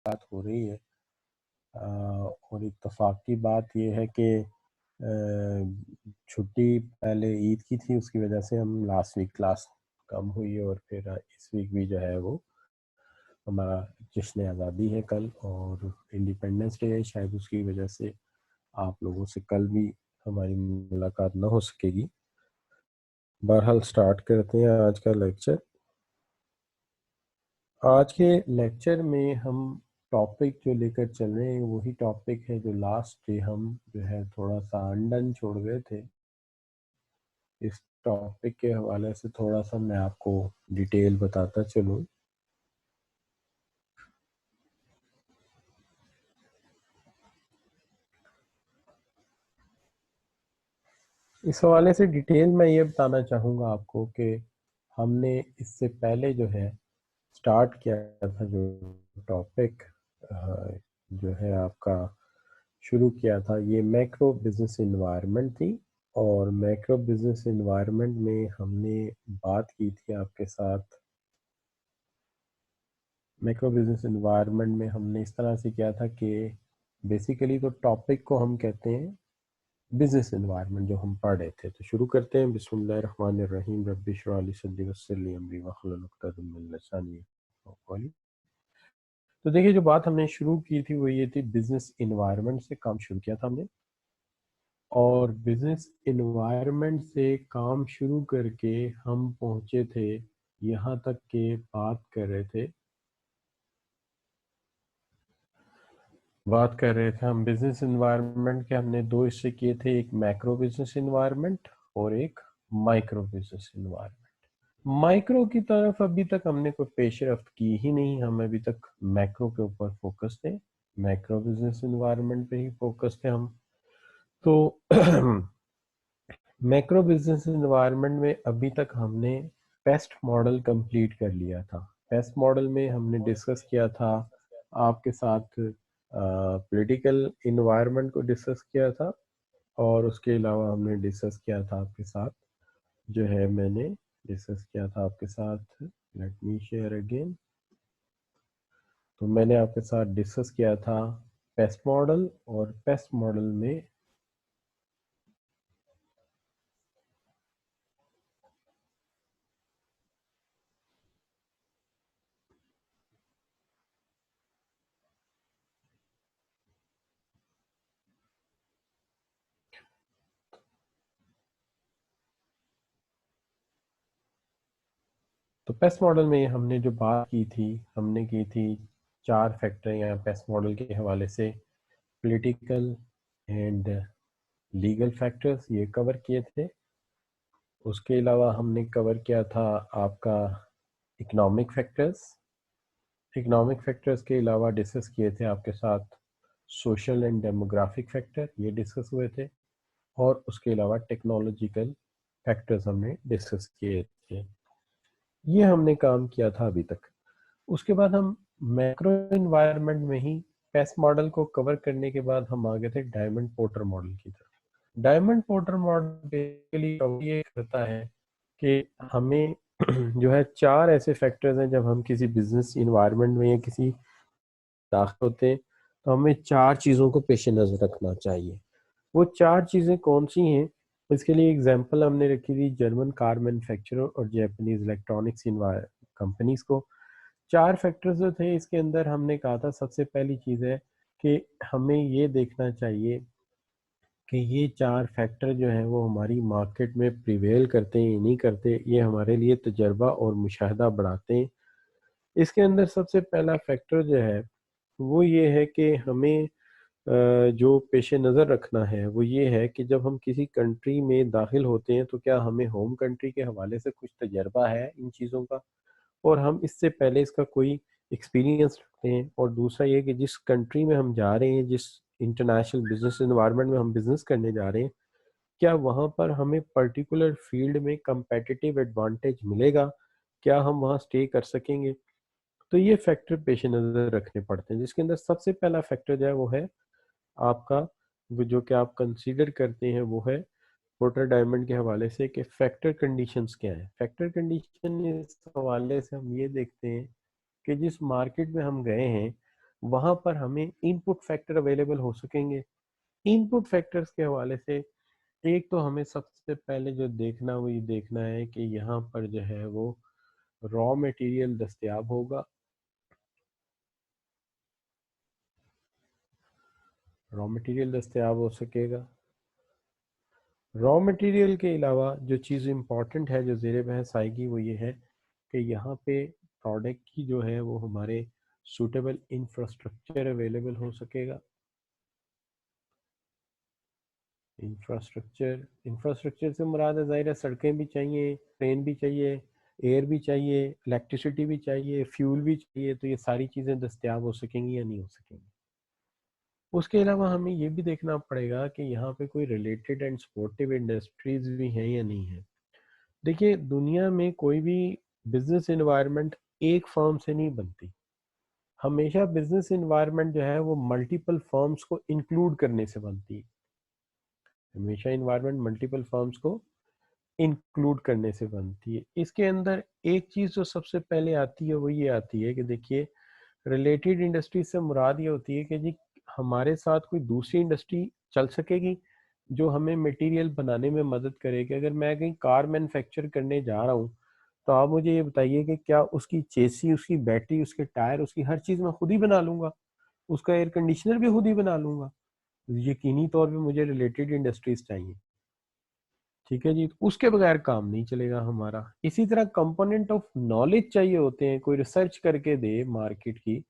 मुलाकात हो रही है। और इत्तफाकी बात ये है कि छुट्टी पहले ईद की थी, उसकी वजह से हम लास्ट वीक क्लास कम हुई और फिर इस वीक भी जो है वो हमारा जश्न आज़ादी है कल और इंडिपेंडेंस डे है, शायद उसकी वजह से आप लोगों से कल भी हमारी मुलाकात ना हो सकेगी। बहरहाल स्टार्ट करते हैं आज का लेक्चर। आज के लेक्चर में हम टॉपिक जो लेकर चल रहे हैं वही टॉपिक है जो लास्ट डे हम जो है थोड़ा सा अनडन छोड़ गए थे। इस टॉपिक के हवाले से थोड़ा सा मैं आपको डिटेल बताता चलूँ। इस हवाले से डिटेल मैं ये बताना चाहूँगा आपको कि हमने इससे पहले जो है स्टार्ट किया था जो टॉपिक जो है आपका शुरू किया था, ये मैक्रो बिजनेस इन्वायरमेंट थी। और मैक्रो बिजनेस इन्वायरमेंट में हमने बात की थी आपके साथ। मैक्रो बिजनेस इन्वायरमेंट में हमने इस तरह से किया था कि बेसिकली तो टॉपिक को हम कहते हैं बिजनेस इन्वायरमेंट जो हम पढ़ रहे थे। तो शुरू करते हैं। बिस्मिल्लाहिर्रहमानिर्रहीम, रब्बि इश्रह ली सदरी वयस्सिर ली अमरी वहलुल उक़दतम मिन लिसानी यफ़क़हू क़ौली। तो देखिए, जो बात हमने शुरू की थी वो ये थी, बिजनेस इन्वायरमेंट से काम शुरू किया था हमने। और बिजनेस इन्वायरमेंट से काम शुरू करके हम पहुंचे थे यहाँ तक के बात कर रहे थे हम बिजनेस इन्वायरमेंट के। हमने दो हिस्से किए थे, एक मैक्रो बिजनेस इन्वायरमेंट और एक माइक्रो बिजनेस इन्वायरमेंट। माइक्रो की तरफ अभी तक हमने कोई पेशरफ्त की ही नहीं, हम अभी तक मैक्रो के ऊपर फोकस थे, मैक्रो बिजनेस इन्वायरमेंट पे ही फोकस थे हम। तो मैक्रो बिजनेस इन्वायरमेट में अभी तक हमने पेस्ट मॉडल कंप्लीट कर लिया था। पेस्ट मॉडल में हमने डिस्कस किया था आपके साथ, पॉलिटिकल इन्वायरमेंट को डिस्कस किया था और उसके अलावा हमने डिस्कस किया था आपके साथ, जो है मैंने डिस्कस किया था आपके साथ, लेट मी शेयर अगेन। तो मैंने आपके साथ डिस्कस किया था पेस्ट मॉडल, और पेस्ट मॉडल में तो पेस्ट मॉडल में हमने जो बात की थी, हमने की थी चार फैक्टर यहाँ पेस्ट मॉडल के हवाले से, पॉलिटिकल एंड लीगल फैक्टर्स ये कवर किए थे। उसके अलावा हमने कवर किया था आपका इकोनॉमिक फैक्टर्स। इकोनॉमिक फैक्टर्स के अलावा डिस्कस किए थे आपके साथ सोशल एंड डेमोग्राफिक फैक्टर, ये डिस्कस हुए थे। और उसके अलावा टेक्नोलॉजिकल फैक्टर्स हमने डिस्कस किए थे। ये हमने काम किया था अभी तक। उसके बाद हम मैक्रो इन्वायरमेंट में ही पेस्ट मॉडल को कवर करने के बाद हम आ गए थे डायमंड पोर्टर मॉडल की तरफ। डायमंड पोर्टर मॉडल बेसिकली ये करता है कि हमें जो है चार ऐसे फैक्टर्स हैं, जब हम किसी बिजनेस इन्वायरमेंट में या किसी दाखिल होते हैं तो हमें चार चीज़ों को पेश नज़र रखना चाहिए। वो चार चीज़ें कौन सी हैं? इसके लिए एग्जांपल हमने रखी थी जर्मन कार मैन्युफैक्चरर और जापानीज इलेक्ट्रॉनिक्स कंपनीज को। चार फैक्टर्स जो थे इसके अंदर, हमने कहा था सबसे पहली चीज़ है कि हमें ये देखना चाहिए कि ये चार फैक्टर जो हैं वो हमारी मार्केट में प्रिवेल करते हैं या नहीं करते, ये हमारे लिए तजर्बा और मुशाहदा बढ़ाते हैं। इसके अंदर सबसे पहला फैक्टर जो है वो ये है कि हमें जो पेश नज़र रखना है वो ये है कि जब हम किसी कंट्री में दाखिल होते हैं तो क्या हमें होम कंट्री के हवाले से कुछ तजर्बा है इन चीज़ों का, और हम इससे पहले इसका कोई एक्सपीरियंस रखते हैं। और दूसरा ये कि जिस कंट्री में हम जा रहे हैं, जिस इंटरनेशनल बिजनेस इन्वायरमेंट में हम बिजनेस करने जा रहे हैं, क्या वहाँ पर हमें पर्टिकुलर फील्ड में कंपेटिटिव एडवांटेज मिलेगा, क्या हम वहाँ स्टे कर सकेंगे। तो ये फैक्टर पेश नज़र रखने पड़ते हैं, जिसके अंदर सबसे पहला फैक्टर जो है वो है आपका, वो जो कि आप कंसीडर करते हैं वो है पोर्टर डायमंड के हवाले से कि फैक्टर कंडीशंस क्या है। फैक्टर कंडीशन इस हवाले से हम ये देखते हैं कि जिस मार्केट में हम गए हैं वहां पर हमें इनपुट फैक्टर अवेलेबल हो सकेंगे। इनपुट फैक्टर्स के हवाले से एक तो हमें सबसे पहले जो देखना वो ये देखना है कि यहाँ पर जो है वो रॉ मटेरियल दस्तयाब होगा। रॉ मटेरियल दस्तयाब हो सकेगा। रॉ मटेरियल के अलावा जो चीज़ इम्पॉर्टेंट है जो ज़ेर बहस आएगी वो ये है कि यहाँ पे प्रोडक्ट की जो है वो हमारे सूटेबल इंफ्रास्ट्रक्चर अवेलेबल हो सकेगा। इंफ्रास्ट्रक्चर से मुराद है ज़ाहिर है सड़कें भी चाहिए, ट्रेन भी चाहिए, एयर भी चाहिए, इलेक्ट्रिसिटी भी चाहिए, फ्यूल भी चाहिए, तो ये सारी चीज़ें दस्तयाब हो सकेंगी या नहीं हो सकेंगी। उसके अलावा हमें ये भी देखना पड़ेगा कि यहाँ पे कोई रिलेटेड एंड सपोर्टिव इंडस्ट्रीज भी हैं या नहीं है। देखिए दुनिया में कोई भी बिजनेस एनवायरनमेंट एक फर्म से नहीं बनती। हमेशा बिजनेस एनवायरनमेंट जो है वो मल्टीपल फर्म्स को इंक्लूड करने से बनती है। हमेशा इन्वायरमेंट मल्टीपल फर्म्स को इंक्लूड करने से बनती है। इसके अंदर एक चीज़ जो सबसे पहले आती है वो ये आती है कि देखिए रिलेटेड इंडस्ट्री से मुराद ये होती है कि जी हमारे साथ कोई दूसरी इंडस्ट्री चल सकेगी जो हमें मटेरियल बनाने में मदद करेगी। अगर मैं कहीं कार मैन्युफैक्चर करने जा रहा हूँ तो आप मुझे ये बताइए कि क्या उसकी चेसी, उसकी बैटरी, उसके टायर, उसकी हर चीज़ मैं खुद ही बना लूँगा, उसका एयर कंडीशनर भी खुद ही बना लूँगा। यकीनी तौर पे मुझे रिलेटेड इंडस्ट्रीज चाहिए। ठीक है जी, तो उसके बगैर काम नहीं चलेगा हमारा। इसी तरह कंपोनेंट ऑफ नॉलेज चाहिए होते हैं, कोई रिसर्च करके दे मार्केट की,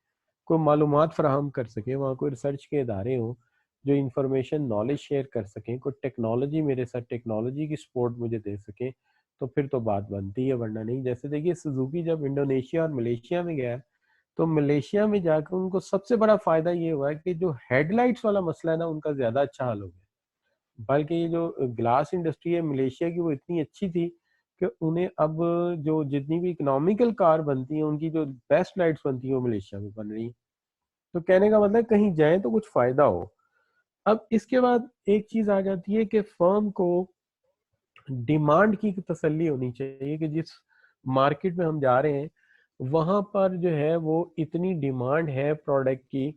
कोई मालूमात फराहम कर सके, वहाँ कोई रिसर्च के इदारे हों जो इंफॉर्मेशन नॉलेज शेयर कर सकें, कोई टेक्नोलॉजी मेरे साथ टेक्नोलॉजी की सपोर्ट मुझे दे सकें, तो फिर तो बात बनती है, वरना नहीं। जैसे देखिए सुजुकी जब इंडोनेशिया और मलेशिया में गया तो मलेशिया में जाकर उनको सबसे बड़ा फायदा ये हुआ है कि जो हेडलाइट्स वाला मसला है ना उनका ज्यादा अच्छा हल हो गया। बल्कि ये जो ग्लास इंडस्ट्री है मलेशिया की वो इतनी अच्छी थी कि उन्हें अब जो जितनी भी इकोनॉमिकल कार बनती हैं उनकी जो बेस्ट लाइट्स बनती हैं वो मलेशिया में बन रही हैं। तो कहने का मतलब कहीं जाए तो कुछ फायदा हो। अब इसके बाद एक चीज आ जाती है कि फर्म को डिमांड की तसल्ली होनी चाहिए कि जिस मार्केट में हम जा रहे हैं वहां पर जो है वो इतनी डिमांड है प्रोडक्ट की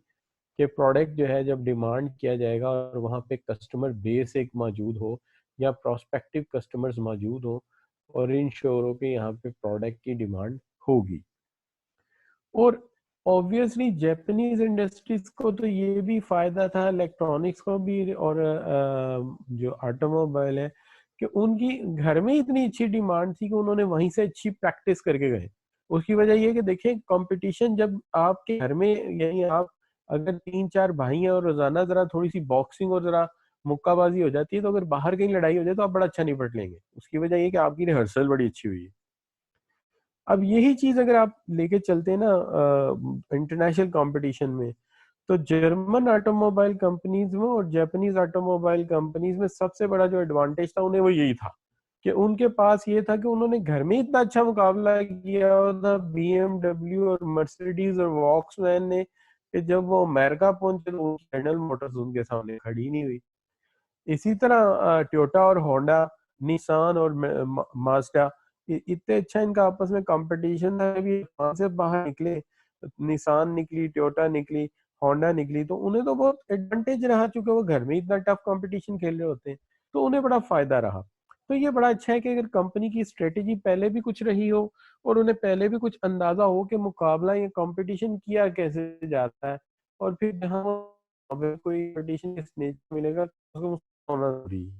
कि प्रोडक्ट जो है जब डिमांड किया जाएगा और वहाँ पे कस्टमर बेस एक मौजूद हो या प्रोस्पेक्टिव कस्टमर्स मौजूद हो और इन श्योर के यहाँ पे प्रोडक्ट की डिमांड होगी। और ऑब्वियसली जापानीज इंडस्ट्रीज को तो ये भी फायदा था, इलेक्ट्रॉनिक्स को भी और जो ऑटोमोबाइल है कि उनकी घर में इतनी अच्छी डिमांड थी कि उन्होंने वहीं से अच्छी प्रैक्टिस करके गए। उसकी वजह ये कि देखें कंपटीशन जब आपके घर में, यानी आप अगर तीन चार भाई हैं और रोजाना जरा थोड़ी सी बॉक्सिंग और जरा मुक्काबाजी हो जाती है तो अगर बाहर कहीं लड़ाई हो जाए तो आप बड़ा अच्छा निपट लेंगे। उसकी वजह ये कि आपकी रिहर्सल बड़ी अच्छी हुई है। अब यही चीज अगर आप लेके चलते हैं ना इंटरनेशनल कंपटीशन में, तो जर्मन ऑटोमोबाइल कंपनीज में और जापानीज ऑटोमोबाइल कंपनीज में सबसे बड़ा जो एडवांटेज था उन्हें वो यही था कि उनके पास ये था कि उन्होंने घर में इतना अच्छा मुकाबला किया था बीएमडब्ल्यू और मर्सिडीज और वॉक्सवैगन ने कि जब वो अमेरिका पहुंचे तो जनरल मोटर्स उनके सामने खड़ी नहीं हुई। इसी तरह टोयोटा और होंडा, निसान और माज्डा, इतने अच्छा इनका आपस में कंपटीशन था। अभी वहां से बाहर निकले, निसान निकली, टोयोटा निकली, होंडा निकली, तो उन्हें तो बहुत एडवांटेज रहा चूंकि वो घर में इतना टफ कंपटीशन खेल रहे होते हैं, तो उन्हें बड़ा फायदा रहा। तो ये बड़ा अच्छा है कि अगर कंपनी की स्ट्रेटेजी पहले भी कुछ रही हो और उन्हें पहले भी कुछ अंदाजा हो कि मुकाबला या कंपटीशन किया कैसे जाता है, और फिर जहाँ कोई कंपटीशन किस नेचर मिलेगा तो होना जरूरी है।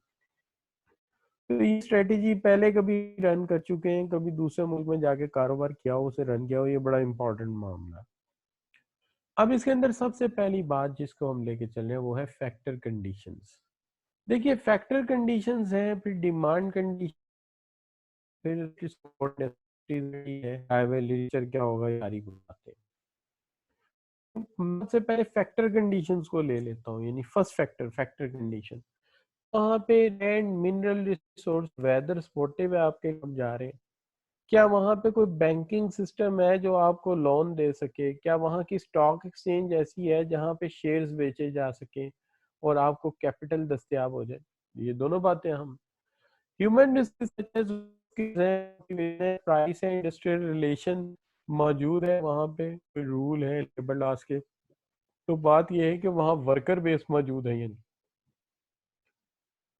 तो ये स्ट्रेटेजी पहले कभी रन कर चुके हैं, कभी दूसरे मुल्क में जाके कारोबार किया हो, उसे रन किया हो, ये बड़ा इंपॉर्टेंट मामला है। अब इसके अंदर सबसे पहली बात जिसको हम लेके चल रहे हैं वो है फैक्टर कंडीशंस। देखिए फैक्टर कंडीशंस हैं, फिर डिमांड कंडीशन, फिर है, हाईवे लिटरेचर क्या होगा, ये सारी बातें। सबसे पहले फैक्टर कंडीशंस को ले लेता हूँ, यानी फर्स्ट फैक्टर, फैक्टर कंडीशन। वहाँ पे land, mineral resource, weather supportive है आपके, कब जा रहे हैं, क्या वहाँ पे कोई बैंकिंग सिस्टम है जो आपको लोन दे सके, क्या वहाँ की स्टॉक एक्सचेंज ऐसी है जहाँ पे शेयर्स बेचे जा सके और आपको कैपिटल दस्तयाब हो जाए। ये दोनों बातें हम ह्यूमन प्राइस है, इंडस्ट्रियल रिलेशन मौजूद है, वहाँ पे कोई रूल है लेबर लॉस के, तो बात यह है कि वहाँ वर्कर बेस मौजूद है या नहीं।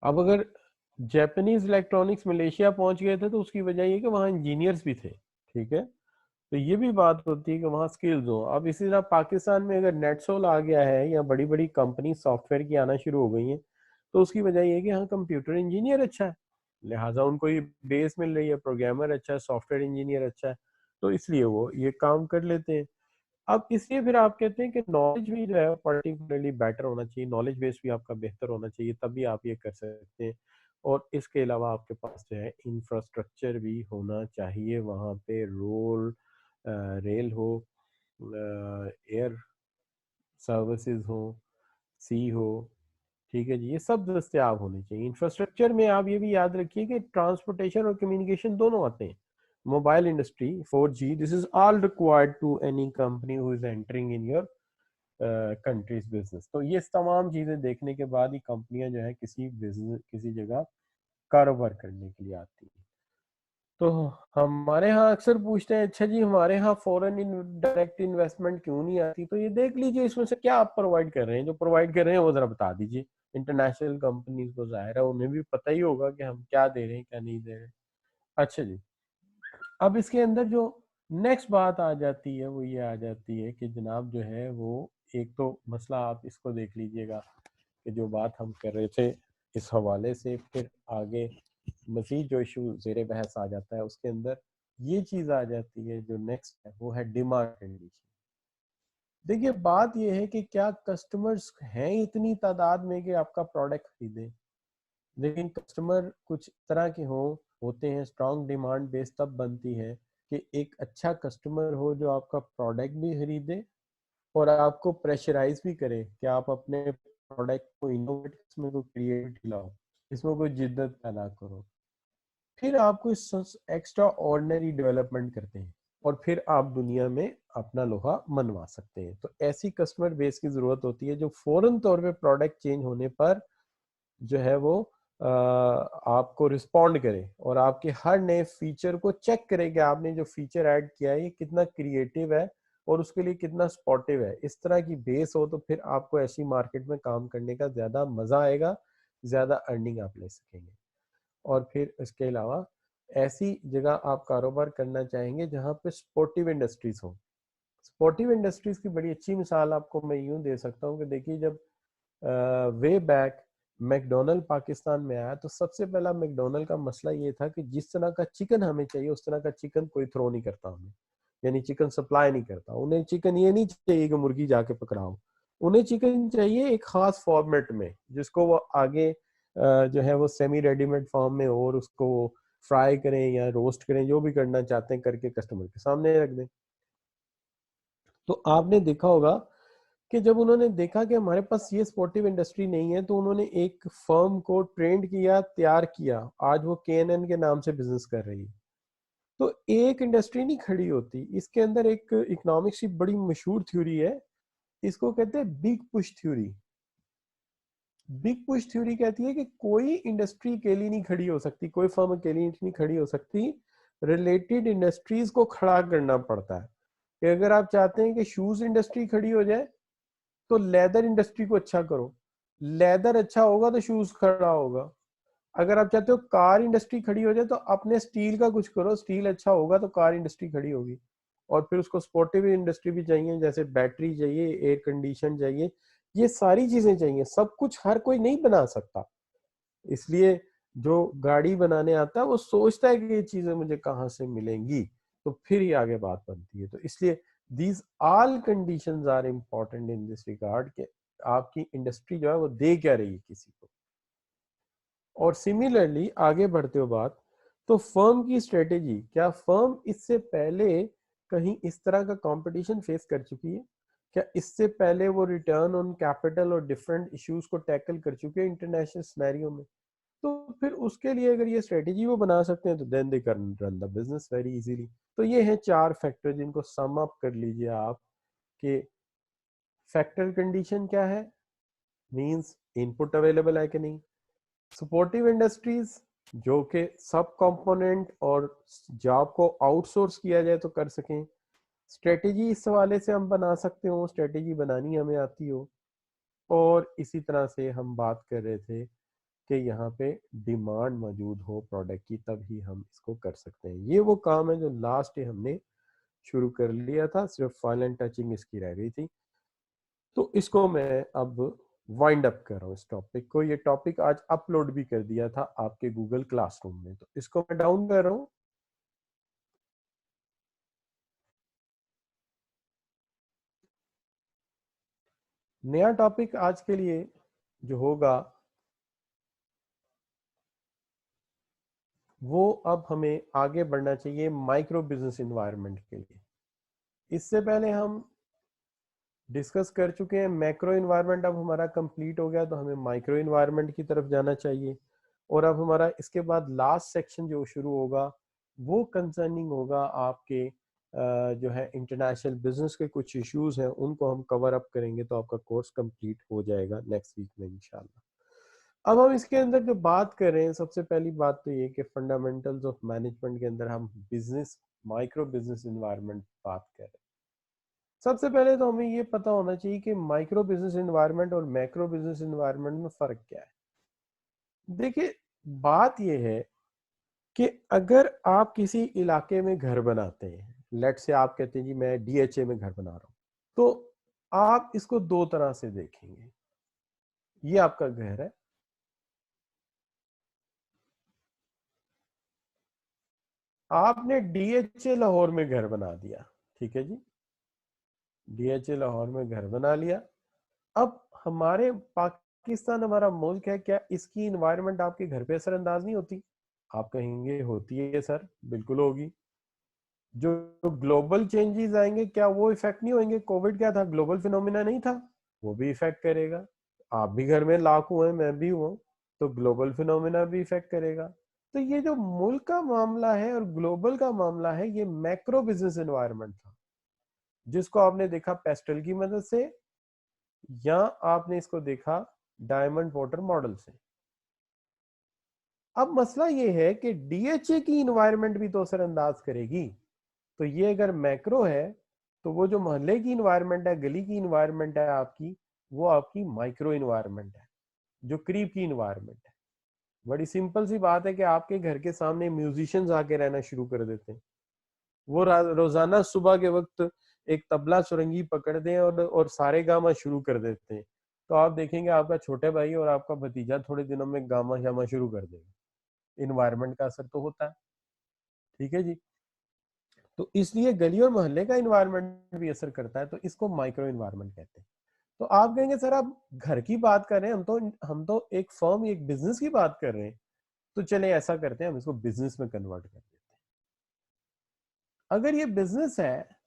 अब अगर जापानीज इलेक्ट्रॉनिक्स मलेशिया पहुंच गए थे तो उसकी वजह ये कि वहाँ इंजीनियर्स भी थे, ठीक है। तो ये भी बात होती है कि वहाँ स्किल्स हो। अब इसी तरह पाकिस्तान में अगर नेटसोल आ गया है या बड़ी बड़ी कंपनी सॉफ्टवेयर की आना शुरू हो गई हैं, तो उसकी वजह ये है कि हाँ कंप्यूटर इंजीनियर अच्छा है, लिहाजा उनको ये बेस मिल रही है, प्रोग्रामर अच्छा है, सॉफ्टवेयर इंजीनियर अच्छा है, तो इसलिए वो ये काम कर लेते हैं। अब इसलिए फिर आप कहते हैं कि नॉलेज भी जो है पर्टिकुलरली बेटर होना चाहिए, नॉलेज बेस भी आपका बेहतर होना चाहिए, तभी आप ये कर सकते हैं। और इसके अलावा आपके पास जो है इंफ्रास्ट्रक्चर भी होना चाहिए, वहाँ पे रेल हो, एयर सर्विसेज हो, सी हो, ठीक है जी, ये सब दस्तियाब होने चाहिए। इंफ्रास्ट्रक्चर में आप ये भी याद रखिए कि ट्रांसपोर्टेशन और कम्युनिकेशन दोनों आते हैं। Mobile industry 4G, this is all required to any company who is entering in your country's business. तो ये तमाम चीजें देखने के बाद ही कंपनियां जो है किसी बिजनेस किसी जगह कारोबार करने के लिए आती हैं। तो हमारे यहाँ अक्सर पूछते हैं, अच्छा जी हमारे यहाँ फॉरेन डायरेक्ट इन्वेस्टमेंट क्यों नहीं आती, तो ये देख लीजिए इसमें से क्या आप प्रोवाइड कर रहे हैं, जो प्रोवाइड कर रहे हैं वो जरा बता दीजिए। इंटरनेशनल कंपनीज को जाहिर है उन्हें भी पता ही होगा कि हम क्या दे रहे हैं क्या नहीं दे रहे। अच्छा जी, अब इसके अंदर जो नेक्स्ट बात आ जाती है वो ये आ जाती है कि जनाब जो है वो, एक तो मसला आप इसको देख लीजिएगा कि जो बात हम कर रहे थे इस हवाले से, फिर आगे मजीद जो इशू जेर बहस आ जाता है उसके अंदर ये चीज आ जाती है, जो नेक्स्ट है वो है डिमांड कंडीशन। देखिए बात ये है कि क्या कस्टमर्स हैं इतनी तादाद में कि आपका प्रोडक्ट खरीदें, लेकिन कस्टमर कुछ तरह के होते हैं। स्ट्रॉन्ग डिमांड बेस तब बनती है कि एक अच्छा कस्टमर हो जो आपका प्रोडक्ट भी खरीदे और आपको प्रेशराइज भी करे कि आप अपने प्रोडक्ट को इनोवेट, इसमें कोई क्रिएटिविटी लाओ, इसमें कोई जिद्दत पैदा करो, फिर आप कोई एक्स्ट्रा ऑर्डिनरी डेवलपमेंट करते हैं और फिर आप दुनिया में अपना लोहा मनवा सकते हैं। तो ऐसी कस्टमर बेस की जरूरत होती है जो फौरन तौर पे प्रोडक्ट चेंज होने पर जो है वो आपको रिस्पॉन्ड करे और आपके हर नए फीचर को चेक करे कि आपने जो फीचर ऐड किया है ये कितना क्रिएटिव है और उसके लिए कितना स्पॉटिव है। इस तरह की बेस हो तो फिर आपको ऐसी मार्केट में काम करने का ज्यादा मजा आएगा, ज्यादा अर्निंग आप ले सकेंगे। और फिर इसके अलावा ऐसी जगह आप कारोबार करना चाहेंगे जहां पे स्पोर्टिव इंडस्ट्रीज हो। स्पोर्टिव इंडस्ट्रीज की बड़ी अच्छी मिसाल आपको मैं यूं दे सकता हूँ कि देखिए जब वे बैक मैकडोनल्ड पाकिस्तान में आया तो सबसे पहला मैकडोनल्ड का मसला ये था कि जिस तरह का चिकन हमें चाहिए उस तरह का चिकन कोई थ्रो नहीं करता हमें, यानी चिकन सप्लाई नहीं करता। उन्हें चिकन ये नहीं चाहिए कि मुर्गी जाके पकड़ाओ, उन्हें चिकन चाहिए एक खास फॉर्मेट में जिसको वो आगे जो है वो सेमी रेडीमेड फॉर्म में और उसको फ्राई करें या रोस्ट करें, जो भी करना चाहते हैं करके कस्टमर के सामने रख दें। तो आपने देखा होगा कि जब उन्होंने देखा कि हमारे पास ये स्पोर्टिव इंडस्ट्री नहीं है तो उन्होंने एक फर्म को ट्रेंड किया, तैयार किया, आज वो KNN के नाम से बिजनेस कर रही है। तो एक इंडस्ट्री नहीं खड़ी होती, इसके अंदर एक इकोनॉमिक्स की बड़ी मशहूर थ्योरी है, इसको कहते हैं big push theory. Big push theory कहती है कि कोई इंडस्ट्री अकेली नहीं खड़ी हो सकती, कोई फर्म अकेली नहीं खड़ी हो सकती, रिलेटेड इंडस्ट्रीज को खड़ा करना पड़ता है। कि अगर आप चाहते हैं कि शूज इंडस्ट्री खड़ी हो जाए तो लेदर इंडस्ट्री को अच्छा करो, लेदर अच्छा होगा तो शूज खड़ा होगा। अगर आप चाहते हो कार इंडस्ट्री खड़ी हो जाए तो अपने स्टील का कुछ करो, स्टील अच्छा होगा तो कार इंडस्ट्री खड़ी होगी। और फिर उसको स्पोर्टिव इंडस्ट्री भी चाहिए, जैसे बैटरी चाहिए, एयर कंडीशन चाहिए, ये सारी चीजें चाहिए। सब कुछ हर कोई नहीं बना सकता, इसलिए जो गाड़ी बनाने आता है वो सोचता है कि ये चीजें मुझे कहाँ से मिलेंगी, तो फिर ही आगे बात बनती है। तो इसलिए these all conditions are important in this regard कि आपकी इंडस्ट्री जो है वो दे क्या रही है किसी को। और सिमिलरली आगे बढ़ते हो बात, तो फर्म की स्ट्रेटेजी, क्या फर्म इससे पहले कहीं इस तरह का कंपटीशन फेस कर चुकी है, क्या इससे पहले वो रिटर्न ऑन कैपिटल और डिफरेंट इश्यूज को टैकल कर चुके हैं इंटरनेशनल सिनेरियो में। तो फिर उसके लिए अगर ये स्ट्रेटेजी वो बना सकते हैं तो then they can run the business very easily. तो ये हैं 4 फैक्टर जिनको सम अप कर लीजिए आप कि फैक्टर कंडीशन क्या है, मींस इनपुट अवेलेबल है कि नहीं, सपोर्टिव इंडस्ट्रीज जो कि सब कंपोनेंट और जॉब को आउटसोर्स किया जाए तो कर सकें, स्ट्रेटेजी इस हवाले से हम बना सकते हो, स्ट्रेटेजी बनानी हमें आती हो, और इसी तरह से हम बात कर रहे थे कि यहाँ पे डिमांड मौजूद हो प्रोडक्ट की, तब ही हम इसको कर सकते हैं। ये वो काम है जो लास्ट डे हमने शुरू कर लिया था, सिर्फ फाइनल टचिंग इसकी रह गई थी। तो इसको मैं अब वाइंड अप कर रहा हूँ इस टॉपिक को। ये टॉपिक आज अपलोड भी कर दिया था आपके गूगल क्लासरूम में, तो इसको मैं डाउन कर रहा हूँ। नया टॉपिक आज के लिए जो होगा वो, अब हमें आगे बढ़ना चाहिए माइक्रो बिजनेस इन्वायरमेंट के लिए। इससे पहले हम डिस्कस कर चुके हैं मैक्रो इन्वायरमेंट, अब हमारा कंप्लीट हो गया, तो हमें माइक्रो इन्वायरमेंट की तरफ जाना चाहिए। और अब हमारा इसके बाद लास्ट सेक्शन जो शुरू होगा वो कंसर्निंग होगा आपके जो है इंटरनेशनल बिजनेस के कुछ इश्यूज हैं, उनको हम कवर अप करेंगे, तो आपका कोर्स कंप्लीट हो जाएगा नेक्स्ट वीक में इंशाल्लाह। अब हम इसके अंदर जो बात कर रहे हैं, सबसे पहली बात तो ये कि फंडामेंटल्स ऑफ मैनेजमेंट के अंदर हम बिजनेस माइक्रो बिजनेस इन्वायरमेंट बात कर रहे हैं। सबसे पहले तो हमें ये पता होना चाहिए कि माइक्रो बिजनेस एनवायरनमेंट और मैक्रो बिजनेस एनवायरनमेंट में फर्क क्या है। देखिए, बात ये है कि अगर आप किसी इलाके में घर बनाते हैं, लेट से आप कहते हैं जी मैं डीएचए में घर बना रहा हूं, तो आप इसको दो तरह से देखेंगे। ये आपका घर है, आपने डीएचए लाहौर में घर बना दिया, ठीक है जी, डीएचए लाहौर में घर बना लिया। अब हमारे पाकिस्तान हमारा मुल्क है, क्या इसकी इन्वायरमेंट आपके घर पे असरअंदाज नहीं होती? आप कहेंगे होती है सर, बिल्कुल होगी। जो ग्लोबल चेंजेस आएंगे क्या वो इफेक्ट नहीं होंगे? कोविड क्या था, ग्लोबल फिनोमिना नहीं था? वो भी इफेक्ट करेगा। आप भी घर में लाख हुए, मैं भी हूँ, तो ग्लोबल फिनोमिना भी इफेक्ट करेगा। तो ये जो मुल्क का मामला है और ग्लोबल का मामला है, ये मैक्रो बिजनेस एनवायरनमेंट था, जिसको आपने देखा पेस्टल की मदद से, या आपने इसको देखा डायमंड वाटर मॉडल से। अब मसला ये है कि डीएचए की इन्वायरमेंट भी तो असरअंदाज करेगी। तो ये अगर मैक्रो है, तो वो जो मोहल्ले की इन्वायरमेंट है, गली की इन्वायरमेंट है आपकी, वो आपकी माइक्रो इन्वायरमेंट है, जो करीब की इन्वायरमेंट है। बड़ी सिंपल सी बात है कि आपके घर के सामने म्यूजिशियंस आके रहना शुरू कर देते हैं। वो रोजाना सुबह के वक्त एक तबला सुरंगी पकड़ दें और सारे गामा शुरू कर देते हैं, तो आप देखेंगे आपका छोटे भाई और आपका भतीजा थोड़े दिनों में गामा शामा शुरू कर देगा। इन्वायरमेंट का असर तो होता है, ठीक है जी। तो इसलिए गली और मोहल्ले का इन्वायरमेंट भी असर करता है, तो इसको माइक्रो इन्वायरमेंट कहते हैं। तो आप कहेंगे सर आप घर की बात कर रहे हैं, हम तो एक फर्म एक बिजनेस की बात कर रहे हैं, तो चले ऐसा करते हैं हम इसको बिजनेस में कन्वर्ट कर देते हैं। अगर ये बिजनेस है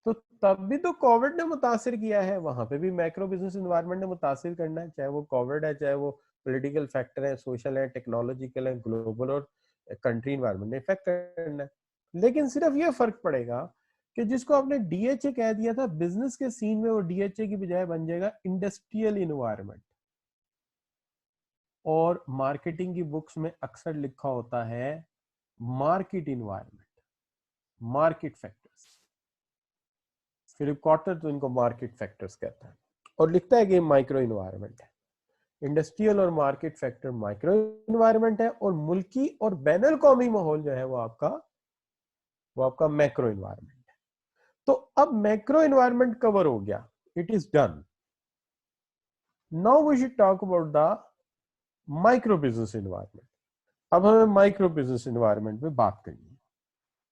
तो तब भी तो कोविड ने मुतासिर किया है, वहां पे भी मैक्रो बिजनेस इन्वायरमेंट ने मुतासिर करना है, चाहे वो कोविड है, चाहे वो पॉलिटिकल फैक्टर है, सोशल है, टेक्नोलॉजिकल है, ग्लोबल और कंट्री इन्वायरमेंट ने इफेक्ट करना है। लेकिन सिर्फ ये फर्क पड़ेगा कि जिसको आपने डीएचए कह दिया था बिजनेस के सीन में, वो डीएचए की बजाय बन जाएगा इंडस्ट्रियल इन्वायरमेंट। और मार्केटिंग की बुक्स में अक्सर लिखा होता है market environment, market factors. Philip Kotler तो इनको मार्केट फैक्टर्स कहता है, और लिखता है कि माइक्रो इन्वायरमेंट है। इंडस्ट्रियल और मार्केट फैक्टर माइक्रो इन्वायरमेंट है, और मुल्की और बैनुल कौमी माहौल जो है वो आपका मैक्रो इन्वायरमेंट है। तो अब मैक्रो इन्वायरमेंट कवर हो गया, it is done. Now we should talk about the micro business environment. अब हमें माइक्रो बिजनेस इन्वायरमेंट में बात करनी है।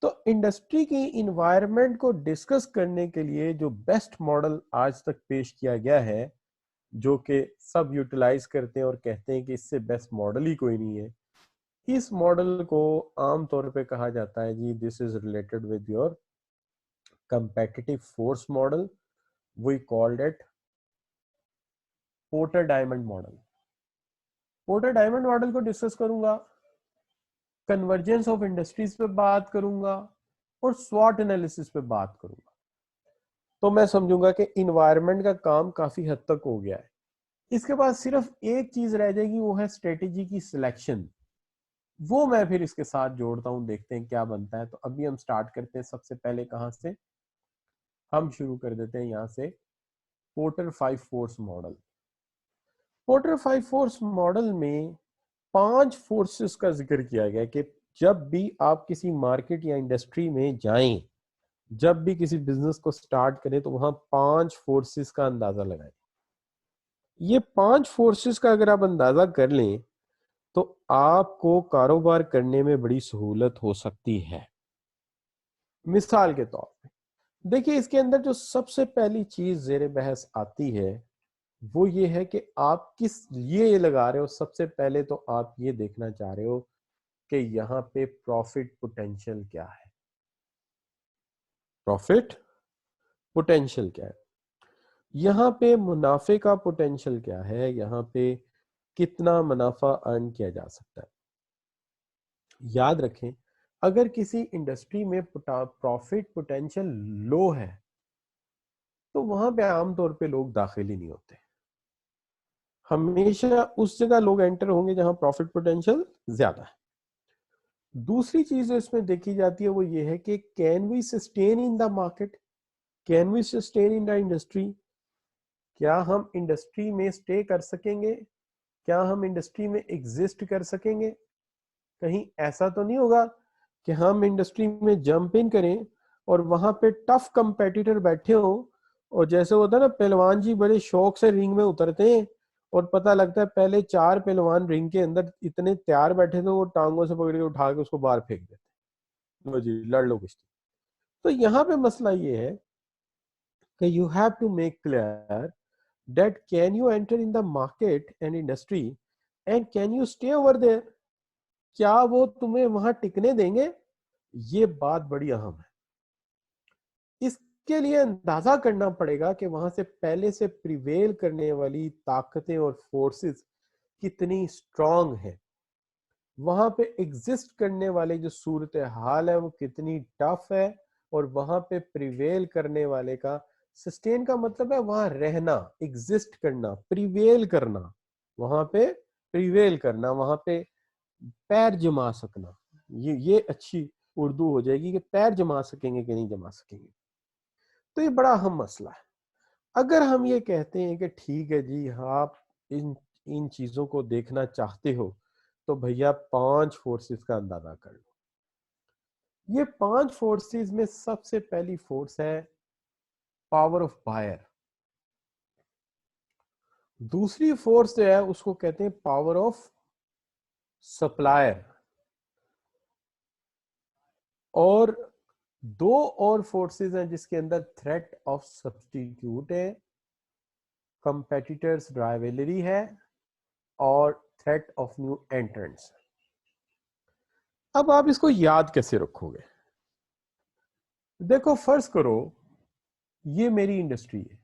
तो इंडस्ट्री की इन्वायरमेंट को डिस्कस करने के लिए जो बेस्ट मॉडल आज तक पेश किया गया है, जो कि सब यूटिलाइज करते हैं और कहते हैं कि इससे बेस्ट मॉडल ही कोई नहीं है, इस मॉडल को आमतौर पे कहा जाता है जी this is related with your competitive force model. We called it Porter diamond model. Porter diamond model को डिस्कस करूंगा, कन्वर्जेंस ऑफ इंडस्ट्रीज पे बात करूंगा, और स्वॉट एनालिसिस पे बात करूंगा। तो मैं समझूंगा कि इन्वायरमेंट का काम काफी हद तक हो गया है। इसके बाद सिर्फ एक चीज रह जाएगी, वो है स्ट्रेटेजी की सिलेक्शन। वो मैं फिर इसके साथ जोड़ता हूं, देखते हैं क्या बनता है। तो अभी हम स्टार्ट करते हैं सबसे पहले कहां से, हम शुरू कर देते हैं यहाँ से porter 5 force model. Porter 5 force model में 5 फोर्सेस का जिक्र किया गया कि जब भी आप किसी मार्केट या इंडस्ट्री में जाएं, जब भी किसी बिजनेस को स्टार्ट करें, तो वहां 5 फोर्सेस का अंदाजा लगाएं। ये 5 फोर्सेस का अगर आप अंदाजा कर लें तो आपको कारोबार करने में बड़ी सहूलत हो सकती है। मिसाल के तौर पे देखिए, इसके अंदर जो सबसे पहली चीज जेर बहस आती है वो ये है कि आप किस लिए ये लगा रहे हो। सबसे पहले तो आप ये देखना चाह रहे हो कि यहाँ पे प्रॉफिट पोटेंशियल क्या है। प्रॉफिट पोटेंशियल क्या है, यहाँ पे मुनाफे का पोटेंशियल क्या है, यहाँ पे कितना मुनाफा अर्न किया जा सकता है। याद रखें, अगर किसी इंडस्ट्री में प्रॉफिट पोटेंशियल लो है तो वहां पे आमतौर पे लोग दाखिल ही नहीं होते। हमेशा उस जगह लोग एंटर होंगे जहां प्रॉफिट पोटेंशियल ज्यादा है। दूसरी चीज जो इसमें देखी जाती है वो ये है कि can we sustain in the market, can we sustain in the industry. क्या हम इंडस्ट्री में स्टे कर सकेंगे, क्या हम इंडस्ट्री में एग्जिस्ट कर सकेंगे। कहीं ऐसा तो नहीं होगा कि हम इंडस्ट्री में जंप इन करें और वहां पे टफ कंपेटिटर बैठे हो, और जैसे होता है ना, पहलवान जी बड़े शौक से रिंग में उतरते हैं और पता लगता है पहले 4 पहलवान रिंग के अंदर इतने तैयार बैठे थे, वो टांगों से पकड़ के उठा के उसको बाहर फेंक देते, लो जी लड़ लो कुश्ती। तो यहाँ पे मसला ये है कि you have to make clear that can you enter in the market and industry and can you stay over there. क्या वो तुम्हें वहां टिकने देंगे, ये बात बड़ी अहम है। इसके लिए अंदाजा करना पड़ेगा कि वहां से पहले से प्रिवेल करने वाली ताकतें और फोर्सेस कितनी स्ट्रांग है, वहां पे एग्जिस्ट करने वाले जो सूरत हाल है वो कितनी टफ है, और वहां पे प्रिवेल करने वाले का, सस्टेन का मतलब है वहां रहना, एग्जिस्ट करना, प्रिवेल करना, वहां पे प्रिवेल करना, वहां पे पैर जमा सकना। ये अच्छी उर्दू हो जाएगी कि पैर जमा सकेंगे कि नहीं जमा सकेंगे। तो ये बड़ा अहम मसला है। अगर हम ये कहते हैं कि ठीक है जी, आप इन इन चीजों को देखना चाहते हो तो भैया 5 फोर्सेस का अंदाजा कर लो। ये 5 फोर्सेस में सबसे पहली फोर्स है पावर ऑफ बायर। दूसरी फोर्स जो है उसको कहते हैं पावर ऑफ सप्लायर। और 2 और फोर्सेस हैं जिसके अंदर थ्रेट ऑफ सब्स्टिट्यूट है, कंपेटिटर्स राइवलरी है, और थ्रेट ऑफ न्यू एंट्रेंट्स। अब आप इसको याद कैसे रखोगे। देखो, फर्ज करो ये मेरी इंडस्ट्री है,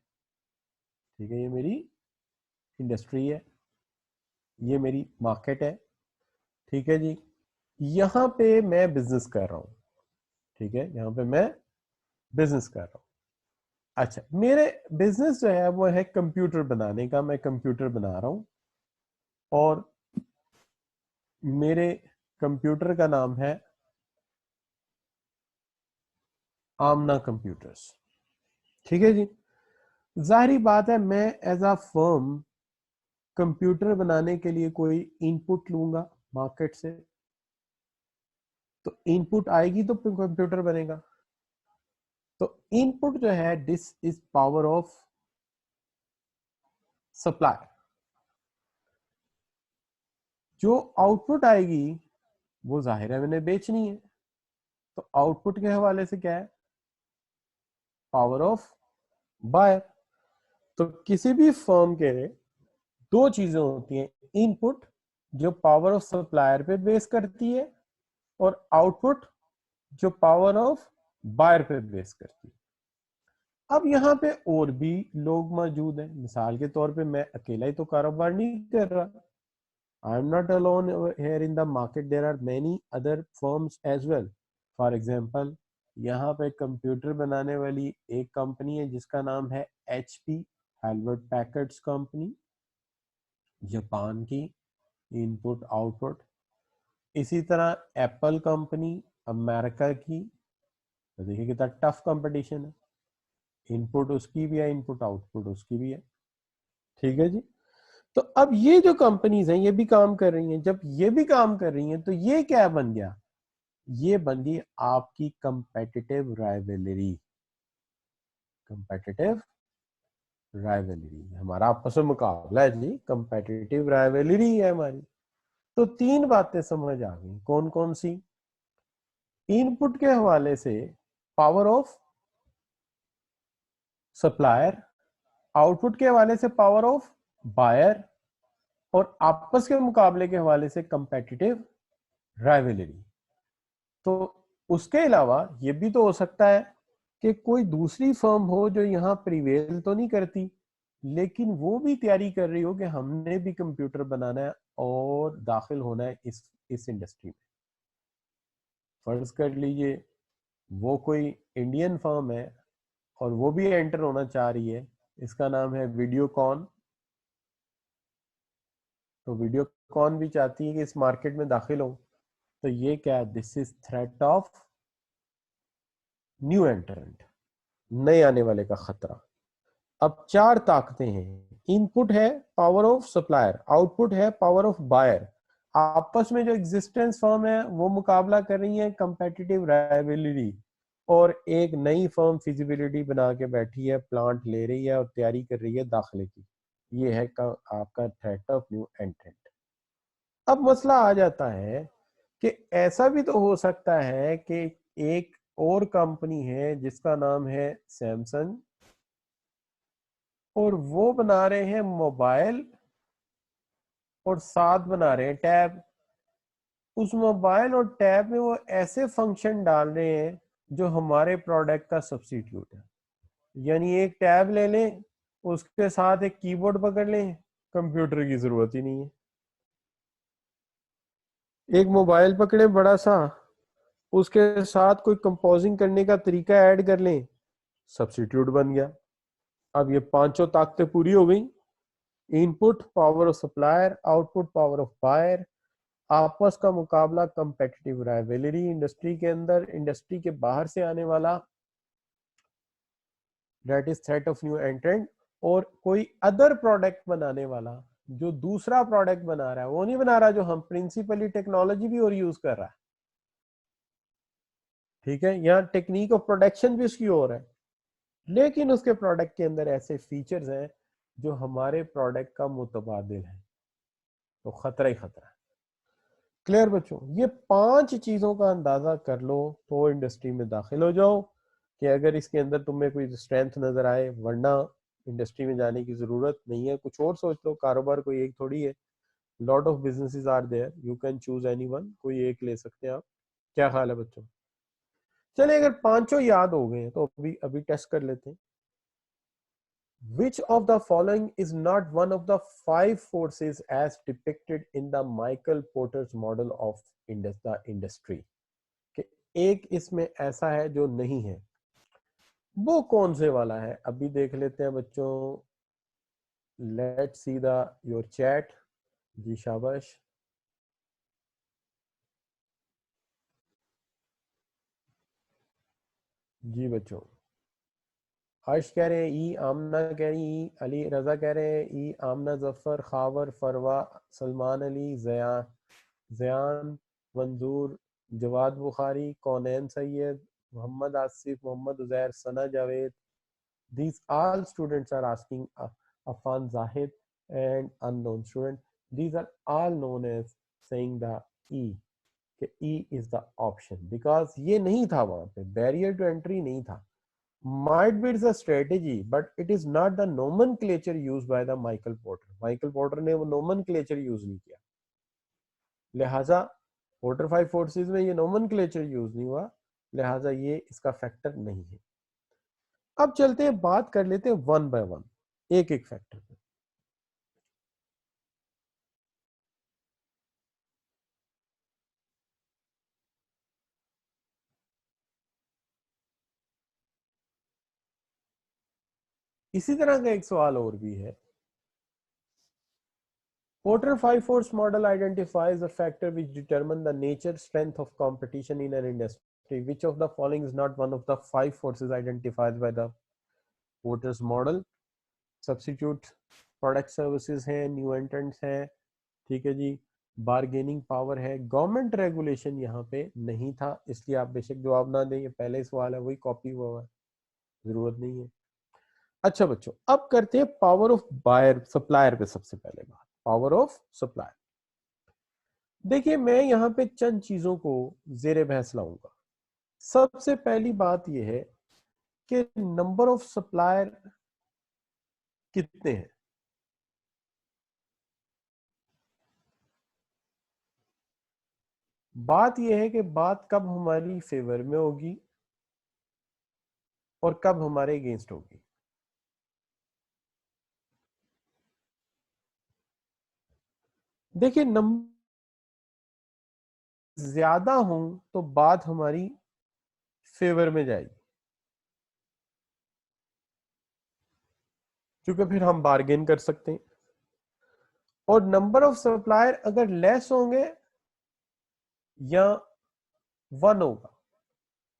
ठीक है, ये मेरी इंडस्ट्री है, ये मेरी मार्केट है, ठीक है जी। यहां पे मैं बिजनेस कर रहा हूं, ठीक है, यहां पे मैं बिजनेस कर रहा हूं। अच्छा, मेरे बिजनेस जो है वो है कंप्यूटर बनाने का, मैं कंप्यूटर बना रहा हूं, और मेरे कंप्यूटर का नाम है आमना कंप्यूटर्स, ठीक है जी। जाहिर बात है मैं एज अ फर्म कंप्यूटर बनाने के लिए कोई इनपुट लूंगा मार्केट से, तो इनपुट आएगी तो कंप्यूटर बनेगा। तो इनपुट जो है this is power of supply. जो आउटपुट आएगी वो जाहिर है मैंने बेचनी है, तो आउटपुट के हवाले से क्या है, पावर ऑफ बायर। तो किसी भी फर्म के 2 चीजें होती हैं, इनपुट जो पावर ऑफ सप्लायर पे बेस करती है, और आउटपुट जो पावर ऑफ बायर पे बेस करती है। अब यहाँ पे और भी लोग मौजूद हैं। मिसाल के तौर पे मैं अकेला ही तो कारोबार नहीं कर रहा। I am not alone here in the market, there are many other firms as well. For example, यहाँ पे कंप्यूटर बनाने वाली एक कंपनी है जिसका नाम है HP, हेल्वर्ट पैकर्ड्स कंपनी, जापान की, इनपुट आउटपुट। इसी तरह एप्पल कंपनी, अमेरिका की। तो देखिए कितना टफ कंपटीशन है। इनपुट उसकी भी है, इनपुट आउटपुट उसकी भी है। ठीक है जी। तो अब ये जो कंपनीज हैं ये भी काम कर रही हैं, जब ये भी काम कर रही हैं तो ये क्या बन गया, ये बन गई आपकी कंपेटिटिव राइवलरी। कंपेटिटिव राइवलरी, हमारा आपस में मुकाबला है जी, कंपेटिटिव राइवलरी है हमारी। तो तीन बातें समझ आ गई, कौन कौन सी? इनपुट के हवाले से पावर ऑफ सप्लायर, आउटपुट के हवाले से पावर ऑफ बायर, और आपस के मुकाबले के हवाले से कंपेटिटिव राइवलरी। तो उसके अलावा ये भी तो हो सकता है कि कोई दूसरी फर्म हो जो यहाँ प्रिवेल तो नहीं करती, लेकिन वो भी तैयारी कर रही हो कि हमने भी कंप्यूटर बनाना है और दाखिल होना है इस इंडस्ट्री में। फर्ज कर लीजिए वो कोई इंडियन फर्म है और वो भी एंटर होना चाह रही है, इसका नाम है वीडियोकॉन। तो वीडियोकॉन भी चाहती है कि इस मार्केट में दाखिल हो। तो ये क्या, this is threat of new entrant, नए आने वाले का खतरा। अब चार ताकतें हैं, इनपुट है पावर ऑफ सप्लायर, आउटपुट है पावर ऑफ बायर, आपस में जो एग्जिस्टेंस फर्म है वो मुकाबला कर रही है, कंपेटिटिव राइवलरी, और एक नई फर्म फिजिबिलिटी बना के बैठी है, प्लांट ले रही है और तैयारी कर रही है दाखिले की। ये है आपका थ्रेट ऑफ न्यू एंट्रेंट। अब मसला आ जाता है कि ऐसा भी तो हो सकता है कि एक और कंपनी है जिसका नाम है सैमसंग, और वो बना रहे हैं मोबाइल और साथ बना रहे हैं टैब। उस मोबाइल और टैब में वो ऐसे फंक्शन डाल रहे हैं जो हमारे प्रोडक्ट का सब्स्टिट्यूट है। यानी एक टैब ले लें, उसके साथ एक कीबोर्ड पकड़ लें, कंप्यूटर की जरूरत ही नहीं है। एक मोबाइल पकड़े बड़ा सा, उसके साथ कोई कंपोजिंग करने का तरीका ऐड कर लें, सब्स्टिट्यूट बन गया। अब ये पांचों ताकतें पूरी हो गई, input power of supplier, output power of buyer, आपस का मुकाबला कंपेटिटिव राइवलरी इंडस्ट्री के अंदर, इंडस्ट्री के बाहर से आने वाला that is threat of new एंट्रेंट, और कोई अदर प्रोडक्ट बनाने वाला जो दूसरा प्रोडक्ट बना रहा है, वो नहीं बना रहा जो हम प्रिंसिपली टेक्नोलॉजी भी और यूज कर रहा है। ठीक है, यहाँ टेक्निक ऑफ प्रोडक्शन भी उसकी और है, लेकिन उसके प्रोडक्ट के अंदर ऐसे फीचर्स हैं जो हमारे प्रोडक्ट का मुतबादिल है। तो खतरा ही खतरा है। क्लियर बच्चों, ये पांच चीजों का अंदाजा कर लो तो इंडस्ट्री में दाखिल हो जाओ, कि अगर इसके अंदर तुम्हें कोई स्ट्रेंथ नजर आए, वरना इंडस्ट्री में जाने की जरूरत नहीं है। कुछ और सोच लो, कारोबार कोई एक थोड़ी है, lot of businesses are there, you can choose anyone, कोई एक ले सकते हैं आप। क्या ख्याल है बच्चों? चलिए, अगर पांचों याद हो गए तो अभी अभी टेस्ट कर लेते हैं। Which of the following is not one of the five forces as depicted in the Michael Porter's model of the industry? कि एक इसमें ऐसा है जो नहीं है, वो कौन से वाला है? अभी देख लेते हैं बच्चों। Let's see the your chat. जी शाबाश। जी बच्चों, हर्ष कह रहे हैं ई, आमना कह रही ई, अली रजा कह रहे हैं ई, आमना जफर, खावर, फरवा, सलमान अली, जयान, मंजूर, जवाद बुखारी, कौनैन सैयद, मोहम्मद आसिफ, मोहम्मद उजैर, सना Javed. These all students are asking Afan Zahid and unknown student. These are all known as saying the E, कि E is the option, because ये नहीं था वहां पे, barrier to entry नहीं था। Might be it's a strategy, but it is not the nomenclature used by the Michael Porter. Michael Porter ने वो nomenclature use नहीं किया, लिहाजा पोर्टर फाइव फोर्सेस में ये नोमेनक्लेचर यूज नहीं हुआ, लिहाजा ये इसका फैक्टर नहीं है। अब चलते हैं, बात कर लेते हैं वन बाय वन, एक एक फैक्टर पे। इसी तरह का एक सवाल और भी है। Porter five force model identifies the factor which determine the nature strength of competition in an industry. Which of the following is not one of the five forces identified by the voters model, substitute product services हैं, new entrants हैं, ठीक है जी, bargaining power है, government regulation यहाँ पे नहीं था, इसलिए आप बेशक जवाब ना दें, ये पहले ही सवाल है, वही कॉपी हुआ है, जरूरत नहीं है। अच्छा बच्चों, अब करते हैं पावर ऑफ बायर सप्लायर पे। सबसे पहले बात पावर ऑफ सप्लायर। देखिए मैं यहाँ पे चंद चीजों को जेरे बहस लाऊंगा। सबसे पहली बात यह है कि नंबर ऑफ सप्लायर कितने हैं। बात यह है कि बात कब हमारी फेवर में होगी और कब हमारे अगेंस्ट होगी। देखिए नंबर ज्यादा हो तो बात हमारी फेवर में जाएगी, क्योंकि फिर हम बार्गेन कर सकते हैं। और नंबर ऑफ सप्लायर अगर लेस होंगे या वन होगा,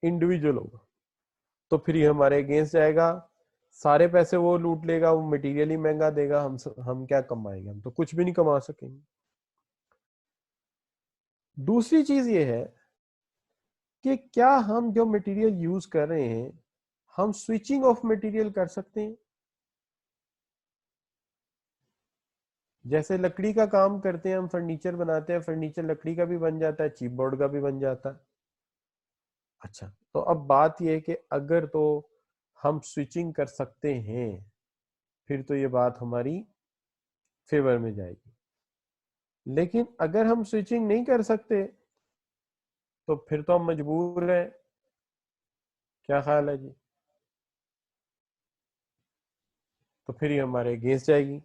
इंडिविजुअल होगा, तो फिर ये हमारे अगेंस्ट जाएगा। सारे पैसे वो लूट लेगा, वो मटेरियल ही महंगा देगा, हम क्या कमाएंगे, हम तो कुछ भी नहीं कमा सकेंगे। दूसरी चीज ये है कि क्या हम जो मटेरियल यूज कर रहे हैं, हम स्विचिंग ऑफ मटेरियल कर सकते हैं। जैसे लकड़ी का काम करते हैं, हम फर्नीचर बनाते हैं, फर्नीचर लकड़ी का भी बन जाता है, चीप बोर्ड का भी बन जाता है। अच्छा, तो अब बात यह है कि अगर तो हम स्विचिंग कर सकते हैं, फिर तो ये बात हमारी फेवर में जाएगी। लेकिन अगर हम स्विचिंग नहीं कर सकते तो फिर तो हम मजबूर हैं। क्या ख्याल है जी? तो फिर ये हमारे अगेंस्ट जाएगी।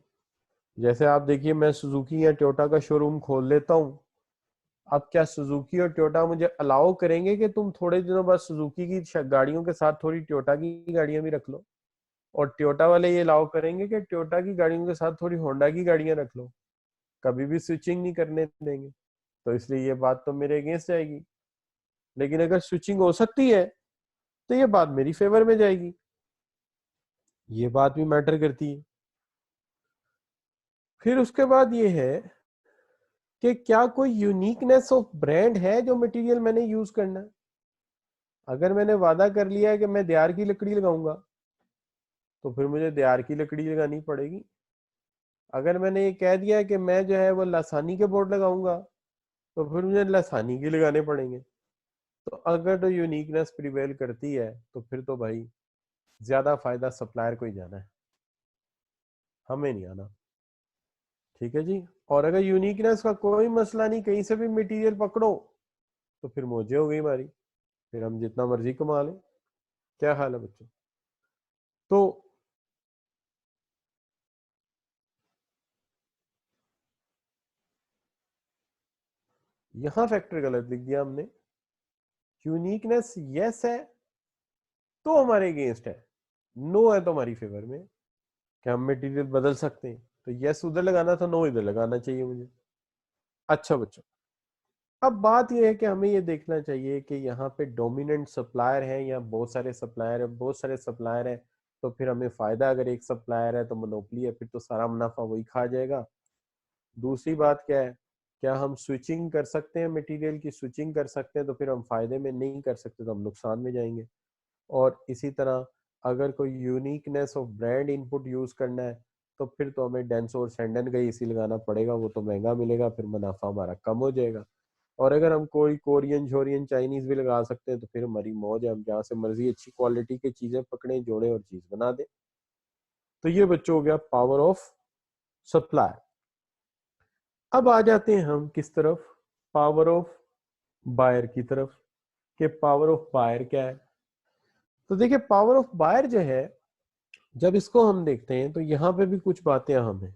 जैसे आप देखिए, मैं सुजुकी या टोयोटा का शोरूम खोल लेता हूं। अब क्या सुजुकी और टोयोटा मुझे अलाउ करेंगे कि तुम थोड़े दिनों बाद सुजुकी की गाड़ियों के साथ थोड़ी टोयोटा की गाड़ियां भी रख लो, और टोयोटा वाले ये अलाउ करेंगे कि टोयोटा की गाड़ियों के साथ थोड़ी होंडा की गाड़ियां रख लो? कभी भी स्विचिंग नहीं करने देंगे। तो इसलिए ये बात तो मेरे अगेंस्ट जाएगी। लेकिन अगर स्विचिंग हो सकती है तो ये बात मेरी फेवर में जाएगी। ये बात भी मैटर करती है। फिर उसके बाद ये है कि क्या कोई यूनिकनेस ऑफ ब्रांड है जो मटेरियल मैंने यूज करना है। अगर मैंने वादा कर लिया है कि मैं देयार की लकड़ी लगाऊंगा, तो फिर मुझे देयार की लकड़ी लगानी पड़ेगी। अगर मैंने ये कह दिया है कि मैं जो है वो लासानी के बोर्ड लगाऊंगा, तो फिर मुझे लासानी के लगाने पड़ेंगे। तो अगर तो यूनिकनेस प्रिवेल करती है, तो फिर तो भाई ज्यादा फायदा सप्लायर को ही जाना है, हमें नहीं आना। ठीक है जी। और अगर यूनिकनेस का कोई मसला नहीं, कहीं से भी मटेरियल पकड़ो, तो फिर मौजे हो गई हमारी, फिर हम जितना मर्जी कमा लें। क्या हाल है बच्चों? तो यहां फैक्टर गलत लिख दिया हमने। यूनिकनेस यस है तो हमारे अगेंस्ट है, नो है तो हमारी फेवर में। क्या हम मटेरियल बदल सकते हैं? तो यस उधर लगाना था, नो इधर लगाना चाहिए मुझे। अच्छा बच्चों, अब बात यह है कि हमें ये देखना चाहिए कि यहाँ पे डोमिनेंट सप्लायर है या बहुत सारे सप्लायर है। बहुत सारे सप्लायर है तो फिर हमें फायदा, अगर एक सप्लायर है तो मोनोपोली है, फिर तो सारा मुनाफा वही खा जाएगा। दूसरी बात क्या है, क्या हम स्विचिंग कर सकते हैं, मटेरियल की स्विचिंग कर सकते हैं, तो फिर हम फायदे में नहीं कर सकते तो हम नुकसान में जाएंगे। और इसी तरह अगर कोई uniqueness of brand input use करना है, तो फिर तो हमें डेंस और सैंडन का इसी लगाना पड़ेगा, वो तो महंगा मिलेगा, फिर मुनाफा हमारा कम हो जाएगा। और अगर हम कोई कोरियन शोरियन चाइनीज भी लगा सकते हैं, तो फिर हमारी मौज है, हम जहाँ से मर्जी अच्छी क्वालिटी की चीजें पकड़े, जोड़े और चीज बना दें। तो ये बच्चों हो गया पावर ऑफ सप्लाई। अब आ जाते हैं हम किस तरफ, पावर ऑफ बायर की तरफ, कि पावर ऑफ बायर क्या है। तो देखिए पावर ऑफ बायर जो है, जब इसको हम देखते हैं तो यहाँ पे भी कुछ बातें अहम है।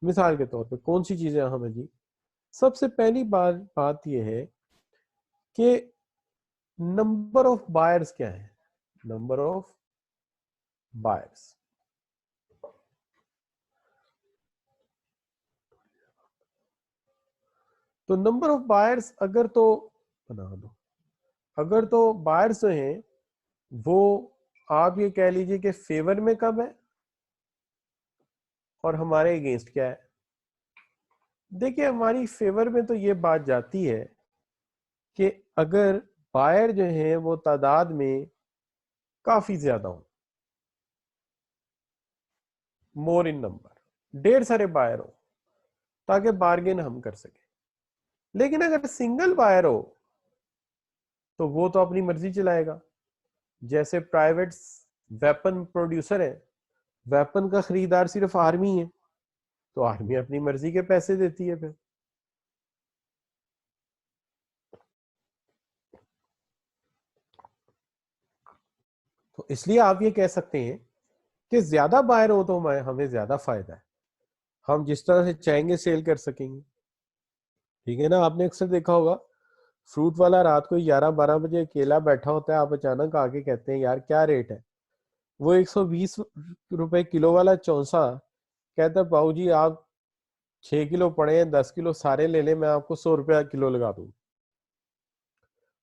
मिसाल के तौर पे कौन सी चीजें अहम है जी? सबसे पहली बात यह है कि नंबर ऑफ बायर्स क्या है। नंबर ऑफ बायर्स, तो नंबर ऑफ बायर्स बना दो, अगर तो बायर्स जो हैं वो आप ये कह लीजिए कि फेवर में कब है और हमारे अगेंस्ट क्या है। देखिए हमारी फेवर में तो ये बात जाती है कि अगर बायर जो है वो तादाद में काफी ज्यादा हो, मोर इन नंबर, ढेर सारे बायर हो ताकि बार्गेन हम कर सके। लेकिन अगर सिंगल बायर हो तो वो तो अपनी मर्जी चलाएगा। जैसे प्राइवेट वेपन प्रोड्यूसर है, वेपन का खरीदार सिर्फ आर्मी है, तो आर्मी अपनी मर्जी के पैसे देती है फिर। तो इसलिए आप ये कह सकते हैं कि ज्यादा बायर हो तो हमें ज्यादा फायदा है, हम जिस तरह से चाहेंगे सेल कर सकेंगे। ठीक है ना, आपने अक्सर देखा होगा फ्रूट वाला रात को 11-12 बजे अकेला बैठा होता है, आप अचानक आके कहते हैं यार क्या रेट है, वो 120 रुपए किलो वाला चौंसा कहता है बाबू जी आप 6 किलो पड़े हैं, 10 किलो सारे ले लें, मैं आपको 100 रुपया किलो लगा दूं।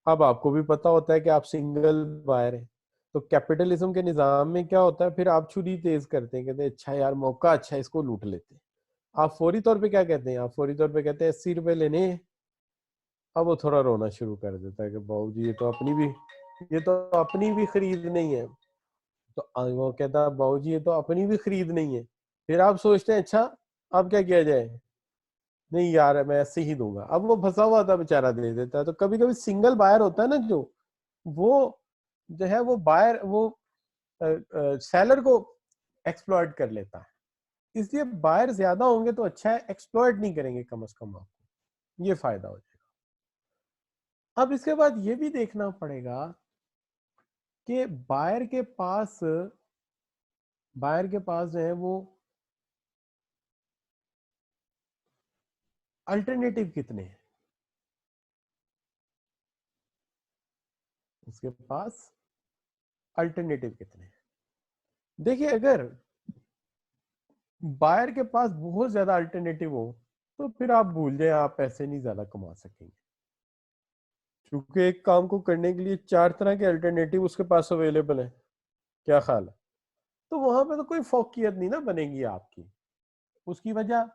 अब आपको भी पता होता है कि आप सिंगल बायर हैं, तो कैपिटलिज्म के निजाम में क्या होता है, फिर आप छुरी तेज करते हैं, कहते हैं अच्छा यार मौका अच्छा है, इसको लूट लेते हैं। आप फौरी तौर पे क्या कहते हैं, आप फौरी तौर पे कहते हैं 80 रुपए लेने हैं। अब वो थोड़ा रोना शुरू कर देता है कि बाबू जी ये तो अपनी भी खरीद नहीं है। तो वो कहता है बाबू जी ये तो अपनी भी खरीद नहीं है। फिर आप सोचते हैं अच्छा अब क्या किया जाए, नहीं यार मैं ऐसे ही दूंगा। अब वो फंसा हुआ था बेचारा, दे देता है। तो कभी कभी सिंगल बायर होता है ना जो, वो जो है वो बायर वो सेलर को एक्सप्लॉइट कर लेता है। इसलिए बायर ज्यादा होंगे तो अच्छा है, एक्सप्लॉइट नहीं करेंगे कम से कम, आपको ये फायदा हो जाएगा। अब इसके बाद ये भी देखना पड़ेगा कि बायर के पास जो है वो अल्टरनेटिव कितने हैं, उसके पास अल्टरनेटिव कितने हैं। देखिए अगर बायर के पास बहुत ज्यादा अल्टरनेटिव हो तो फिर आप भूल जाए, आप पैसे नहीं ज्यादा कमा सकेंगे, क्योंकि एक काम को करने के लिए 4 तरह के अल्टरनेटिव उसके पास अवेलेबल है। क्या ख्याल है? तो वहां पे तो कोई फोकियत नहीं ना बनेगी आपकी। उसकी वजह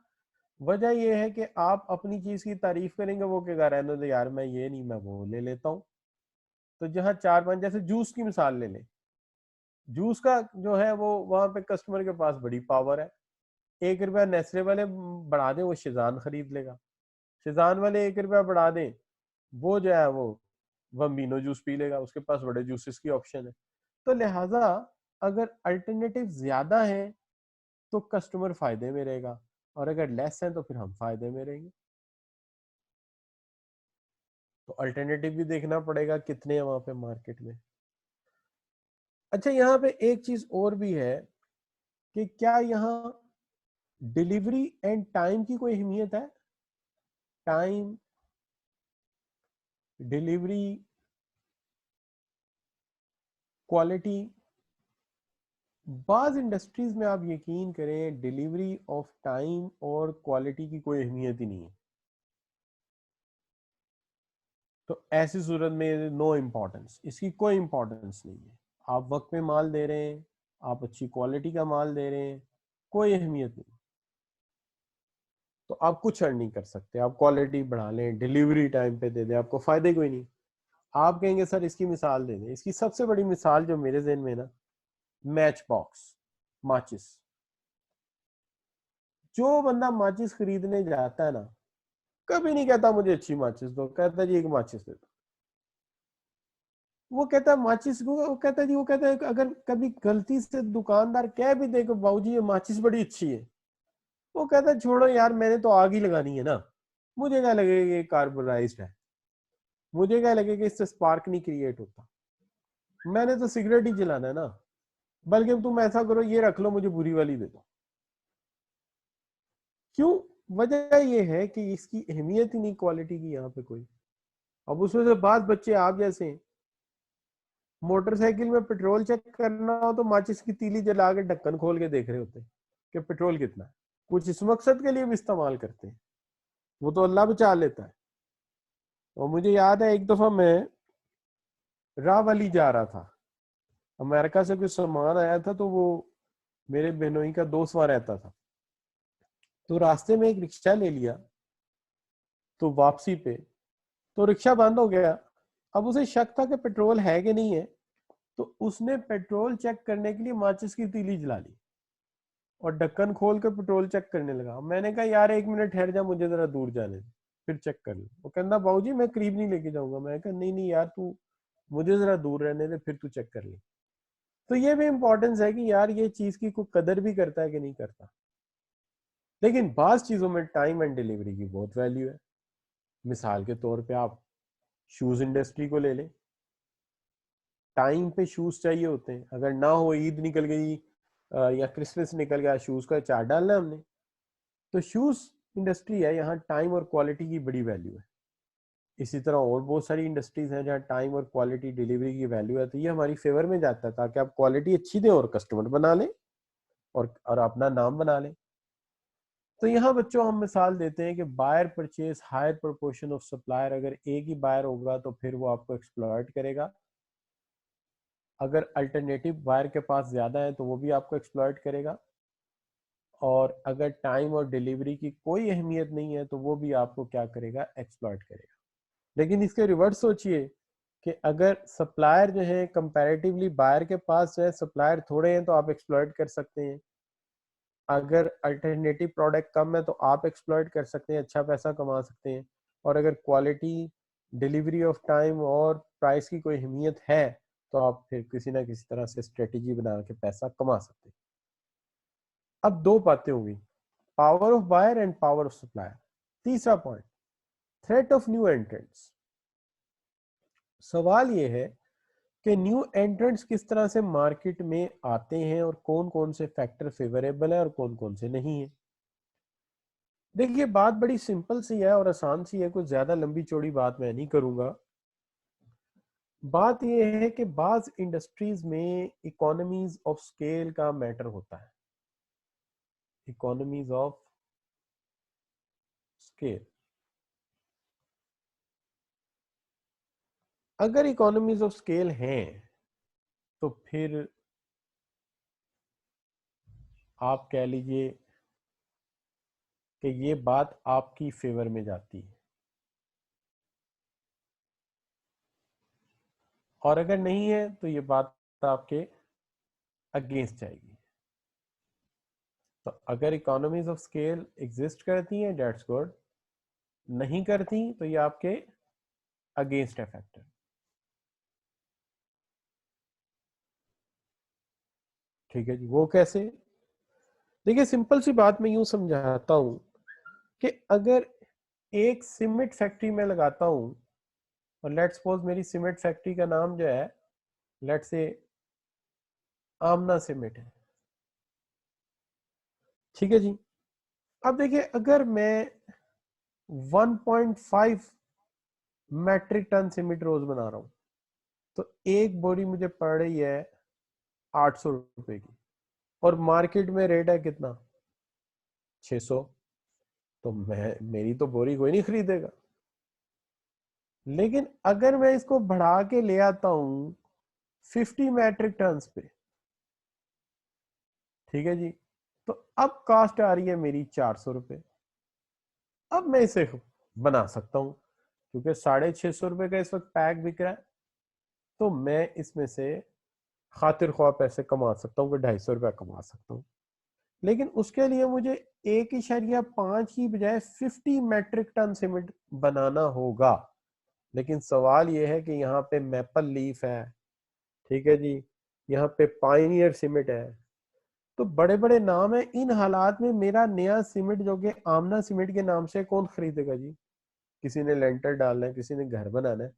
वजह यह है कि आप अपनी चीज की तारीफ करेंगे, वो कहेगा रहने दो यार मैं ये नहीं मैं वो ले लेता हूँ। तो जहाँ 4-5, जैसे जूस की मिसाल ले लें, जूस का जो है वो वहां पे कस्टमर के पास बड़ी पावर है। 1 रुपया नेस्ले वाले बढ़ा दें वो शिजान खरीद लेगा, शिजान वाले 1 रुपया बढ़ा दें वो जो है वो बम्बिनो जूस पी लेगा, उसके पास बड़े जूसेस की ऑप्शन है। तो लिहाजा अगर अल्टरनेटिव ज्यादा है तो कस्टमर फायदे में रहेगा, और अगर लेस है तो फिर हम फायदे में रहेंगे। तो अल्टरनेटिव भी देखना पड़ेगा कितने हैं वहां पे मार्केट में। अच्छा यहाँ पे एक चीज और भी है कि क्या यहाँ डिलीवरी एंड टाइम की कोई अहमियत है। Time, delivery, quality. बाज इंडस्ट्रीज में आप यकीन करें डिलीवरी ऑफ टाइम और क्वालिटी की कोई अहमियत ही नहीं है। तो ऐसी सूरत में नो इम्पोर्टेंस, इसकी कोई इम्पोर्टेंस नहीं है। आप वक्त पे माल दे रहे हैं, आप अच्छी क्वालिटी का माल दे रहे हैं, कोई अहमियत नहीं। तो आप कुछ अर्न नहीं कर सकते, आप क्वालिटी बढ़ा लें डिलीवरी टाइम पे दे दें, आपको फायदे कोई नहीं। आप कहेंगे सर इसकी मिसाल दे दें, इसकी सबसे बड़ी मिसाल जो मेरे जहन में ना, मैच बॉक्स, माचिस। जो बंदा माचिस खरीदने जाता है ना, कभी नहीं कहता मुझे अच्छी माचिस दो, कहता जी एक माचिस दे दो। वो कहता है माचिस को, वो कहता है जी, वो कहता है अगर कभी गलती से दुकानदार कह भी दे कि बाबूजी ये माचिस बड़ी अच्छी है, वो कहता है छोड़ो यार मैंने तो आग ही लगानी है ना, मुझे क्या लगेगा ये कार्बोनाइज्ड है, मुझे क्या लगेगा इससे स्पार्क नहीं क्रिएट होता, मैंने तो सिगरेट ही जलाना है ना, बल्कि तुम ऐसा करो ये रख लो मुझे बुरी वाली दे दो। क्यों? वजह ये है कि इसकी अहमियत ही नहीं क्वालिटी की यहाँ पे कोई। अब उसमें से बाद बच्चे आप जैसे हैं, मोटरसाइकिल में पेट्रोल चेक करना हो तो माचिस की तीली जला के ढक्कन खोल के देख रहे होते हैं कि पेट्रोल कितना है। कुछ इस मकसद के लिए भी इस्तेमाल करते हैं, वो तो अल्लाह बचा लेता है। और मुझे याद है एक दफा मैं रावली जा रहा था, अमेरिका से कुछ सामान आया था, तो वो मेरे बहनोई का दोस्त वहां रहता था, तो रास्ते में एक रिक्शा ले लिया, तो वापसी पे तो रिक्शा बंद हो गया। अब उसे शक था कि पेट्रोल है कि नहीं है, तो उसने पेट्रोल चेक करने के लिए माचिस की तीली जला ली और ढक्कन खोल कर पेट्रोल चेक करने लगा। मैंने कहा यार 1 मिनट ठहर जा, मुझे जरा दूर जाने दे, फिर चेक कर ले। वो कहना बाबूजी मैं करीब नहीं लेके जाऊंगा। मैं कहा नहीं नहीं यार, तू मुझे जरा दूर रहने दे, फिर तू चेक कर ले। तो ये भी इंपॉर्टेंस है कि यार ये चीज की कोई कदर भी करता है कि नहीं करता। लेकिन बाज चीजों में टाइम एंड डिलीवरी की बहुत वैल्यू है। मिसाल के तौर पे आप शूज इंडस्ट्री को ले लें, टाइम पे शूज चाहिए होते हैं। अगर ना हो, ईद निकल गई या क्रिसमस निकल गया, शूज का चार्ट डालना है हमने, तो शूज इंडस्ट्री है, यहाँ टाइम और क्वालिटी की बड़ी वैल्यू है। इसी तरह और बहुत सारी इंडस्ट्रीज हैं जहाँ टाइम और क्वालिटी डिलीवरी की वैल्यू है, तो ये हमारी फेवर में जाता है, ताकि आप क्वालिटी अच्छी दें और कस्टमर बना लें और अपना नाम बना लें। तो यहाँ बच्चों हम मिसाल देते हैं कि buyer purchase higher proportion of supplier. अगर एक ही बायर होगा तो फिर वो आपको एक्सप्लॉयट करेगा। अगर अल्टरनेटिव बायर के पास ज्यादा है तो वो भी आपको एक्सप्लॉयट करेगा। और अगर टाइम और डिलीवरी की कोई अहमियत नहीं है तो वो भी आपको क्या करेगा, एक्सप्लॉयट करेगा। लेकिन इसके रिवर्स सोचिए कि अगर सप्लायर जो है कंपैरेटिवली बायर के पास जो है सप्लायर थोड़े हैं तो आप एक्सप्लॉयट कर सकते हैं। अगर अल्टरनेटिव प्रोडक्ट कम है तो आप एक्सप्लॉयट कर सकते हैं, अच्छा पैसा कमा सकते हैं। और अगर क्वालिटी, डिलीवरी ऑफ टाइम और प्राइस की कोई अहमियत है तो आप फिर किसी ना किसी तरह से स्ट्रेटेजी बना के पैसा कमा सकते हैं। अब दो बातें होंगी, power of buyer and power of supplier. तीसरा point, threat of new entrants. सवाल यह है कि न्यू एंट्रेंट्स किस तरह से मार्केट में आते हैं और कौन कौन से फैक्टर फेवरेबल है और कौन कौन से नहीं है। देखिए बात बड़ी सिंपल सी है और आसान सी है, कुछ ज्यादा लंबी चौड़ी बात मैं नहीं करूंगा। बात यह है कि बाज इंडस्ट्रीज में इकोनॉमीज ऑफ स्केल का मैटर होता है। इकोनॉमीज ऑफ स्केल, अगर इकोनॉमीज ऑफ स्केल हैं तो फिर आप कह लीजिए कि ये बात आपकी फेवर में जाती है। और अगर नहीं है तो ये बात आपके अगेंस्ट जाएगी। तो अगर इकोनॉमीज ऑफ स्केल एग्जिस्ट करती हैं डेट्स गुड, नहीं करती तो ये आपके अगेंस्ट है फैक्टर। ठीक है जी, वो कैसे? देखिए सिंपल सी बात मैं यूं समझाता हूं कि अगर एक सीमेंट फैक्ट्री में लगाता हूं, और लेट्स सपोज मेरी सीमेंट फैक्ट्री का नाम जो है लेट्स से आमना सीमेंट है, ठीक है जी। अब देखिए अगर मैं 1.5 मैट्रिक टन सीमेंट रोज बना रहा हूं तो एक बोरी मुझे पड़ रही है 800 रुपए की, और मार्केट में रेट है कितना, 600। तो मेरी तो बोरी कोई नहीं खरीदेगा। लेकिन अगर मैं इसको बढ़ा के ले आता हूं 50 मैट्रिक टन पे, ठीक है जी, तो अब कास्ट आ रही है मेरी 400 रुपए। अब मैं इसे बना सकता हूं क्योंकि 650 रुपए का इस वक्त पैक बिक रहा है, तो मैं इसमें से खातिर ख्वाह पैसे कमा सकता हूँ कि 250 रुपया कमा सकता हूँ। लेकिन उसके लिए मुझे 1.5 की बजाय 50 मैट्रिक टन सीमेंट बनाना होगा। लेकिन सवाल यह है कि यहाँ पे मैपल लीफ है, ठीक है जी, यहाँ पे पाइनियर सीमेंट है, तो बड़े बड़े नाम है। इन हालात में मेरा नया सीमेंट जो कि आमना सीमेंट के नाम से कौन खरीदेगा जी? किसी ने लेंटर डालना है, किसी ने घर बनाना है,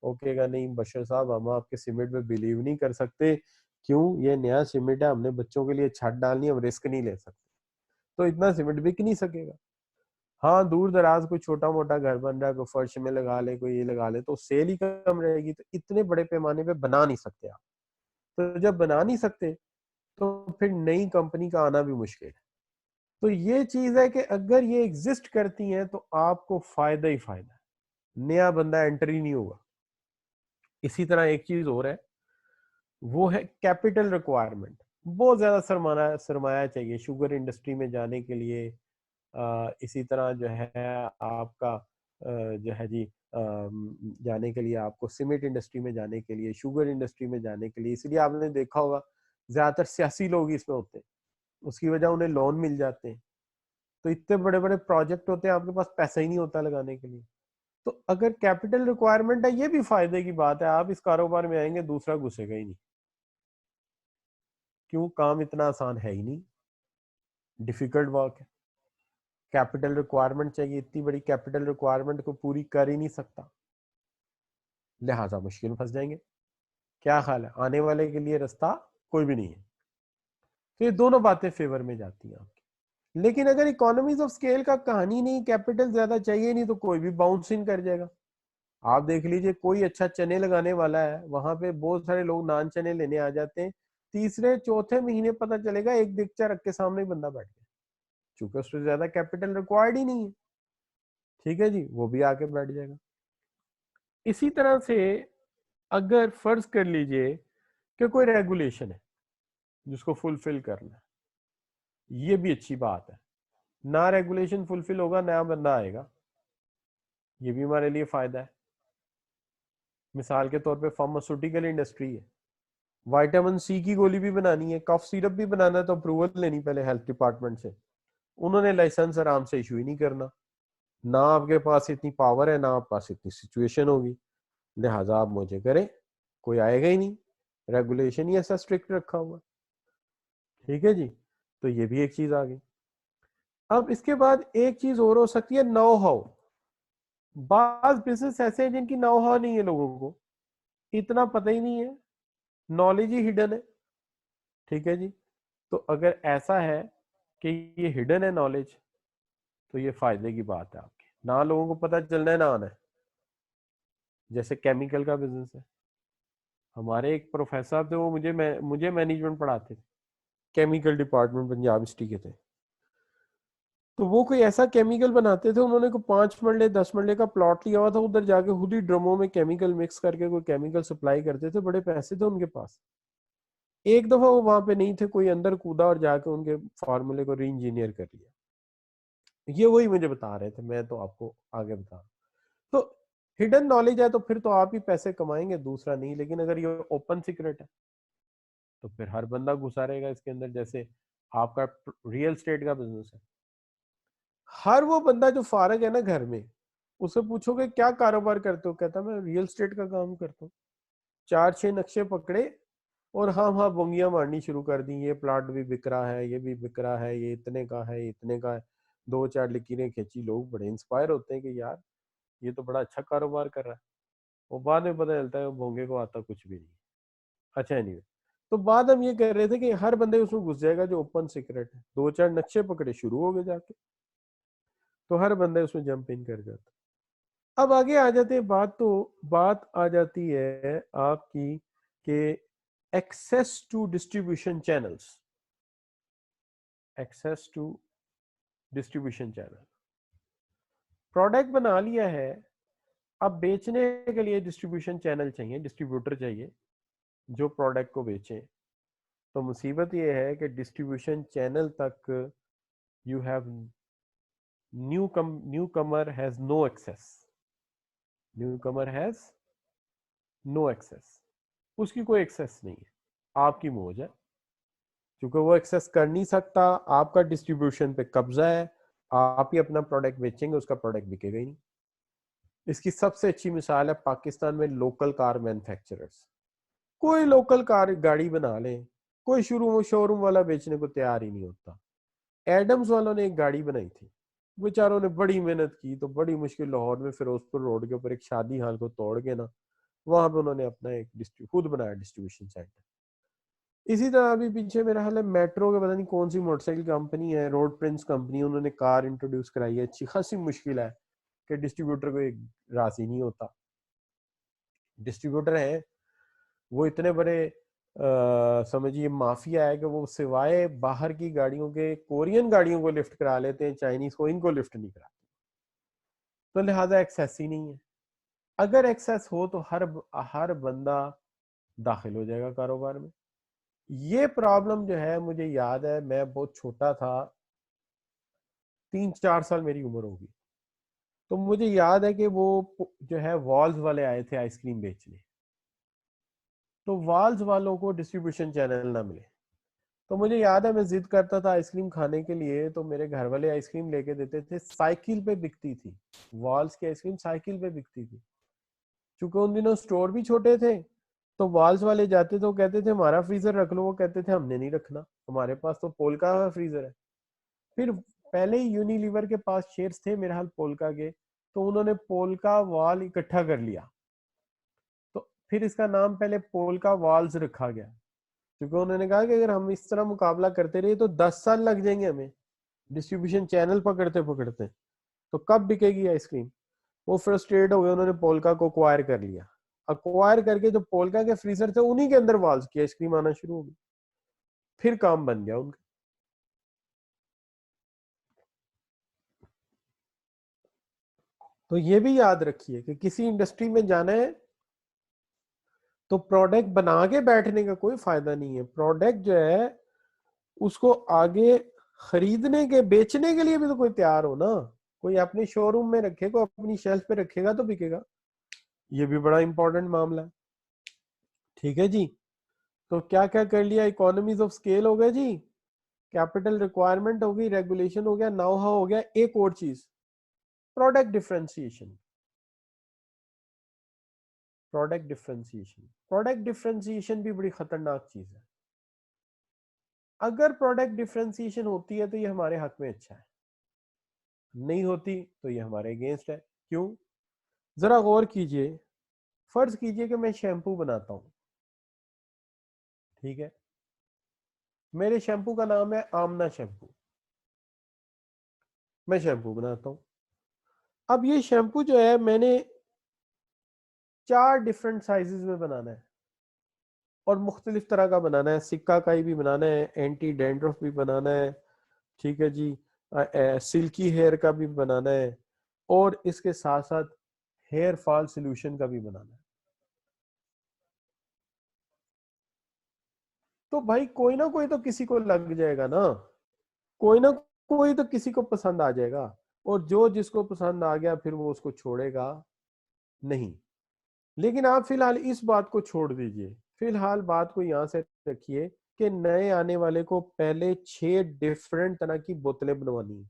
ओके का नहीं बशर साहब हम आपके सीमेंट पे बिलीव नहीं कर सकते, क्यों? ये नया सीमेंट है, हमने बच्चों के लिए छत डालनी है, हम रिस्क नहीं ले सकते। तो इतना सीमेंट बिक नहीं सकेगा। हाँ दूर दराज कोई छोटा मोटा घर बन रहा है, कोई फर्श में लगा ले, कोई ये लगा ले, तो सेल ही कम रहेगी। तो इतने बड़े पैमाने पे बना नहीं सकते आप। तो जब बना नहीं सकते तो फिर नई कंपनी का आना भी मुश्किल है। तो ये चीज है कि अगर ये एग्जिस्ट करती हैं तो आपको फायदा ही फायदा है, नया बंदा एंट्री नहीं होगा। इसी तरह एक चीज और है, वो है कैपिटल रिक्वायरमेंट। बहुत ज्यादा सरमाया सरमाया चाहिए शुगर इंडस्ट्री में जाने के लिए। इसी तरह जो है आपका जो है जी जाने के लिए, आपको सीमेंट इंडस्ट्री में जाने के लिए, शुगर इंडस्ट्री में जाने के लिए, इसलिए आपने देखा होगा ज्यादातर सियासी लोग इसमें होते हैं, उसकी वजह उन्हें लोन मिल जाते हैं। तो इतने बड़े बड़े प्रोजेक्ट होते हैं, आपके पास पैसा ही नहीं होता लगाने के लिए। तो अगर कैपिटल रिक्वायरमेंट है, ये भी फायदे की बात है, आप इस कारोबार में आएंगे दूसरा घुसेगा ही नहीं। क्यों? काम इतना आसान है ही नहीं, डिफिकल्ट वर्क है। कैपिटल रिक्वायरमेंट चाहिए, इतनी बड़ी कैपिटल रिक्वायरमेंट को पूरी कर ही नहीं सकता, लिहाजा मुश्किल में फंस जाएंगे। क्या ख्याल है? आने वाले के लिए रास्ता कोई भी नहीं है। तो ये दोनों बातें फेवर में जाती हैं आपकी। लेकिन अगर इकोनॉमीज ऑफ स्केल का कहानी नहीं, कैपिटल ज्यादा चाहिए नहीं, तो कोई भी बाउंस इन कर जाएगा। आप देख लीजिए, कोई अच्छा चने लगाने वाला है, वहां पे बहुत सारे लोग नान चने लेने आ जाते हैं, तीसरे चौथे महीने पता चलेगा एक दिगचा रख के सामने ही बंदा बैठ गया, क्योंकि उससे ज्यादा कैपिटल रिक्वायर्ड ही नहीं है। ठीक है जी, वो भी आके बैठ जाएगा। इसी तरह से अगर फर्ज कर लीजिए कि कोई रेगुलेशन है जिसको फुलफिल करना है, ये भी अच्छी बात है। ना रेगुलेशन फुलफिल होगा, नया बंदा आएगा, ये भी हमारे लिए फायदा है। मिसाल के तौर पे फार्मास्यूटिकल इंडस्ट्री है, विटामिन सी की गोली भी बनानी है, कफ सिरप भी बनाना है, तो अप्रूवल लेनी पहले हेल्थ डिपार्टमेंट से। उन्होंने लाइसेंस आराम से इशू ही नहीं करना। ना आपके पास इतनी पावर है, ना आपके पास इतनी सिचुएशन होगी, लिहाजा आप मुझे करें, कोई आएगा ही नहीं। रेगुलेशन ही ऐसा स्ट्रिक्ट रखा हुआ। ठीक है जी, तो ये भी एक चीज आ गई। अब इसके बाद एक चीज और हो सकती है, नो हाउ। बाज बिजनेस ऐसे हैं जिनकी नो हाउ नहीं है, लोगों को इतना पता ही नहीं है, नॉलेज ही हिडन है। ठीक है जी, तो अगर ऐसा है कि ये हिडन है नॉलेज, तो ये फायदे की बात है आपकी, ना लोगों को पता चलना है ना आना है। जैसे केमिकल का बिजनेस है, हमारे एक प्रोफेसर थे, वो मुझे मैनेजमेंट पढ़ाते थे, केमिकल डिपार्टमेंट पंजाब यूनिवर्सिटी के थे। तो वो कोई ऐसा केमिकल बनाते थे, उन्होंने को 5 मरले 10 मरले का प्लॉट लिया हुआ था, उधर जाके खुद ही ड्रमों में केमिकल मिक्स करके कोई केमिकल सप्लाई करते थे, बड़े पैसे थे उनके पास। एक दफा वो वहां पे नहीं थे, कोई अंदर कूदा और जाके उनके फार्मूले को री इंजीनियर कर लिया। ये वही मुझे बता रहे थे, मैं तो आपको आगे बता रहा हूं। तो हिडन नॉलेज है तो फिर तो आप ही पैसे कमाएंगे, दूसरा नहीं। लेकिन अगर ये ओपन सीक्रेट है तो फिर हर बंदा घुसा रहेगा इसके अंदर। जैसे आपका रियल स्टेट का बिजनेस है, हर वो बंदा जो फारग है ना घर में, उसे पूछोगे क्या कारोबार करते हो, कहता मैं रियल स्टेट का काम करता हूँ। 4-6 नक्शे पकड़े और हाँ हाँ बोंगियां मारनी शुरू कर दी, ये प्लाट भी बिक रहा है, ये भी बिक रहा है, ये इतने का है, ये इतने का है। 2-4 लकीरें खींची, लोग बड़े इंस्पायर होते हैं कि यार ये तो बड़ा अच्छा कारोबार कर रहा है। वो बाद में पता चलता है वो भोंगे को आता कुछ भी नहीं। अच्छा नहीं। तो बाद हम ये कह रहे थे कि हर बंदे उसमें घुस जाएगा जो ओपन सीक्रेट है, 2-4 नक्शे पकड़े शुरू हो गए जाके, तो हर बंदे उसमें जंप इन कर जाता। अब आगे आ जाते हैं, बात आ जाती है आपकी कि access to distribution channels. Access to distribution channel, product बना लिया है, अब बेचने के लिए डिस्ट्रीब्यूशन चैनल चाहिए, डिस्ट्रीब्यूटर चाहिए जो प्रोडक्ट को बेचे। तो मुसीबत ये है कि डिस्ट्रीब्यूशन चैनल तक you have newcomer has no access. Newcomer has no access, उसकी कोई एक्सेस नहीं है, आपकी मौज है। क्योंकि वो एक्सेस कर नहीं सकता, आपका डिस्ट्रीब्यूशन पे कब्जा है, आप ही अपना प्रोडक्ट बेचेंगे, उसका प्रोडक्ट बिकेगा ही नहीं। इसकी सबसे अच्छी मिसाल है पाकिस्तान में लोकल कार मैन्युफैक्चरर्स। कोई लोकल कार गाड़ी बना ले, कोई शुरू शोरूम वाला बेचने को तैयार ही नहीं होता। एडम्स वालों ने एक गाड़ी बनाई थी, बेचारों ने बड़ी मेहनत की, तो बड़ी मुश्किल लाहौर में फिरोजपुर रोड के ऊपर एक शादी हाल को तोड़ के ना, वहां पे उन्होंने अपना एक खुद बनाया डिस्ट्रीब्यूशन सेंटर। इसी तरह अभी पीछे मेरा ख्याल है मेट्रो के, पता नहीं कौन सी मोटरसाइकिल कंपनी है, रोड प्रिंस कंपनी, उन्होंने कार इंट्रोड्यूस कराई है। अच्छी खासी मुश्किल है कि डिस्ट्रीब्यूटर को एक राशि नहीं होता। डिस्ट्रीब्यूटर है वो इतने बड़े समझिए माफिया है कि वो सिवाय बाहर की गाड़ियों के कोरियन गाड़ियों को लिफ्ट करा लेते हैं, चाइनीज को इनको लिफ्ट नहीं कराते। तो लिहाजा एक्सेस ही नहीं है। अगर एक्सेस हो तो हर बंदा दाखिल हो जाएगा कारोबार में। ये प्रॉब्लम जो है, मुझे याद है मैं बहुत छोटा था, 3-4 साल मेरी उम्र होगी, तो मुझे याद है कि वो जो है वॉल्स वाले आए थे आइसक्रीम बेचने। तो वॉल्स वालों को डिस्ट्रीब्यूशन चैनल ना मिले, तो मुझे याद है मैं जिद करता था आइसक्रीम खाने के लिए, तो मेरे घर वाले आइसक्रीम लेके देते थे, साइकिल पे बिकती थी। वॉल्स की आइसक्रीम साइकिल पे बिकती थी। क्योंकि उन दिनों स्टोर भी छोटे थे, तो वॉल्स वाले जाते थे, वो कहते थे हमारा फ्रीजर रख लो, वो कहते थे हमने नहीं रखना, हमारे पास तो पोल्का का फ्रीजर है। फिर पहले ही यूनिलीवर के पास शेयर्स थे मेरे हाल पोल्का के, तो उन्होंने पोल्का वॉल इकट्ठा कर लिया, तो फिर इसका नाम पहले पोल्का वॉल्स रखा गया। क्योंकि उन्होंने कहा कि अगर हम इस तरह मुकाबला करते रहे तो 10 साल लग जाएंगे हमें डिस्ट्रीब्यूशन चैनल पकड़ते पकड़ते, तो कब बिकेगी आइसक्रीम। वो फ्रस्ट्रेट हो गए, उन्होंने पोल्का को अक्वायर कर लिया। अक्वायर करके जो पोल्का के फ्रीजर थे उन्हीं के अंदर वॉल्स की आइसक्रीम आना शुरू हो गई। फिर काम बन गया उनका। तो ये भी याद रखिए कि किसी इंडस्ट्री में जाना है तो प्रोडक्ट बना के बैठने का कोई फायदा नहीं है। प्रोडक्ट जो है उसको आगे खरीदने के, बेचने के लिए भी तो कोई तैयार हो ना। कोई अपने शोरूम में रखे, कोई अपनी शेल्फ पे रखेगा तो बिकेगा। ये भी बड़ा इंपॉर्टेंट मामला है। ठीक है जी। तो क्या क्या कर लिया, इकोनॉमीज ऑफ स्केल हो गया जी, कैपिटल रिक्वायरमेंट हो गई, रेगुलेशन हो गया, नाउ हाउ हो गया, एक और चीज, प्रोडक्ट डिफरेंशिएशन। प्रोडक्ट डिफरेंशिएशन भी बड़ी खतरनाक चीज है। अगर प्रोडक्ट डिफरेंशिएशन होती है तो ये हमारे हक में अच्छा है, नहीं होती तो ये हमारे अगेंस्ट है। क्यों? जरा गौर कीजिए। फर्ज कीजिए कि मैं शैम्पू बनाता हूं, ठीक है, मेरे शैम्पू का नाम है आमना शैम्पू। मैं शैम्पू बनाता हूं। अब ये शैम्पू जो है मैंने 4 डिफरेंट साइजेस में बनाना है, और मुख्तलिफ तरह का बनाना है। सिक्का काई भी बनाना है, एंटी डैंड्रफ भी बनाना है, ठीक है जी, सिल्की हेयर का भी बनाना है, और इसके साथ साथ हेयर फॉल सोल्यूशन का भी बनाना है। तो भाई कोई ना कोई तो किसी को लग जाएगा ना, कोई ना कोई तो किसी को पसंद आ जाएगा, और जो जिसको पसंद आ गया फिर वो उसको छोड़ेगा नहीं। लेकिन आप फिलहाल इस बात को छोड़ दीजिए, फिलहाल बात को यहां से रखिए कि नए आने वाले को पहले 6 डिफरेंट तरह की बोतलें बनवानी है,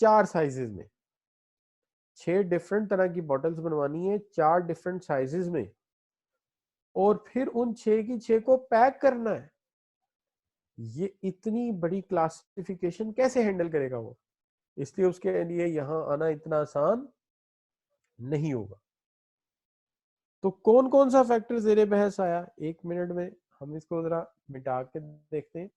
4 साइजेस में। 6 डिफरेंट तरह की बॉटल्स बनवानी है, 4 डिफरेंट साइजेस में, और फिर उन 6 की 6 को पैक करना है। ये इतनी बड़ी क्लासिफिकेशन कैसे हैंडल करेगा वो? इसलिए उसके लिए यहाँ आना इतना आसान नहीं होगा। तो कौन कौन सा फैक्टर जेरे बहस आया, 1 मिनट में हम इसको जरा मिटा के देखते हैं।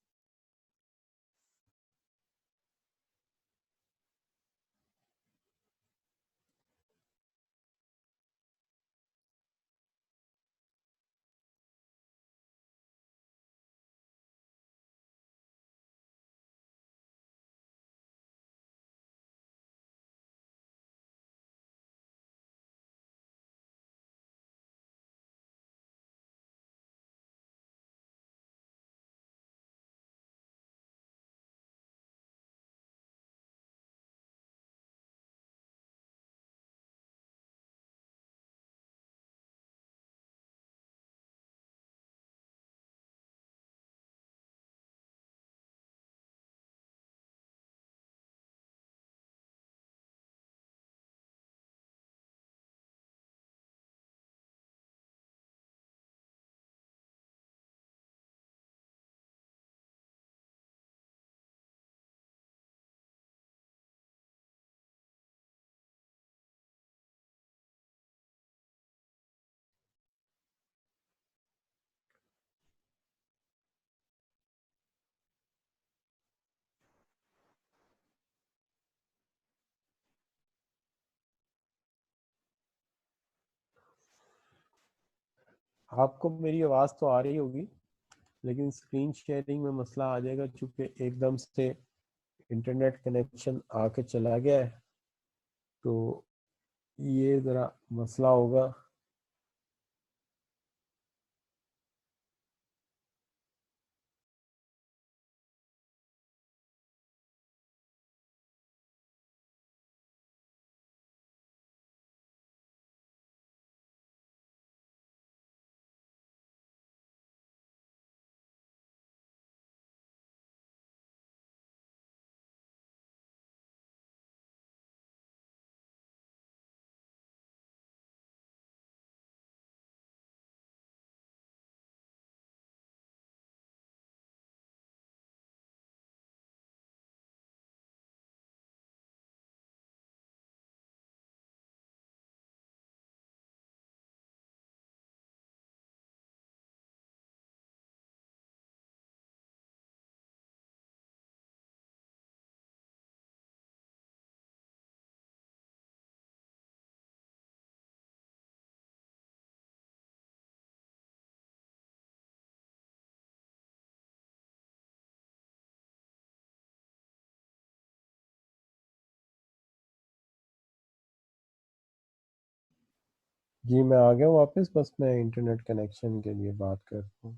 आपको मेरी आवाज तो आ रही होगी, लेकिन स्क्रीन शेयरिंग में मसला आ जाएगा, चूंकि एकदम से इंटरनेट कनेक्शन आके चला गया है, तो ये जरा मसला होगा। जी मैं आ गया हूँ वापस, बस मैं इंटरनेट कनेक्शन के लिए बात करता हूँ।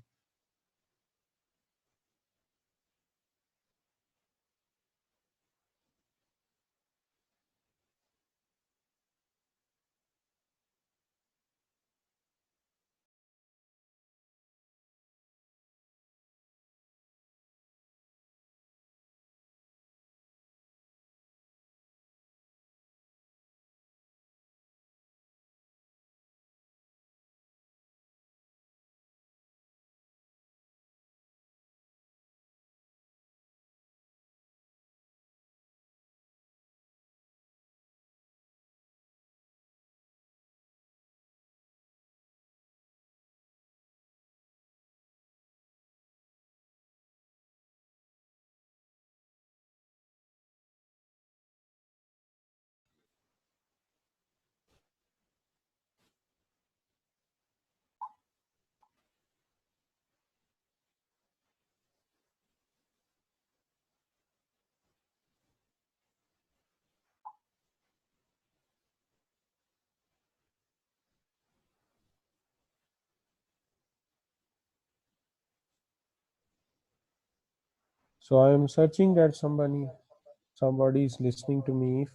So I am searching that somebody is listening to me.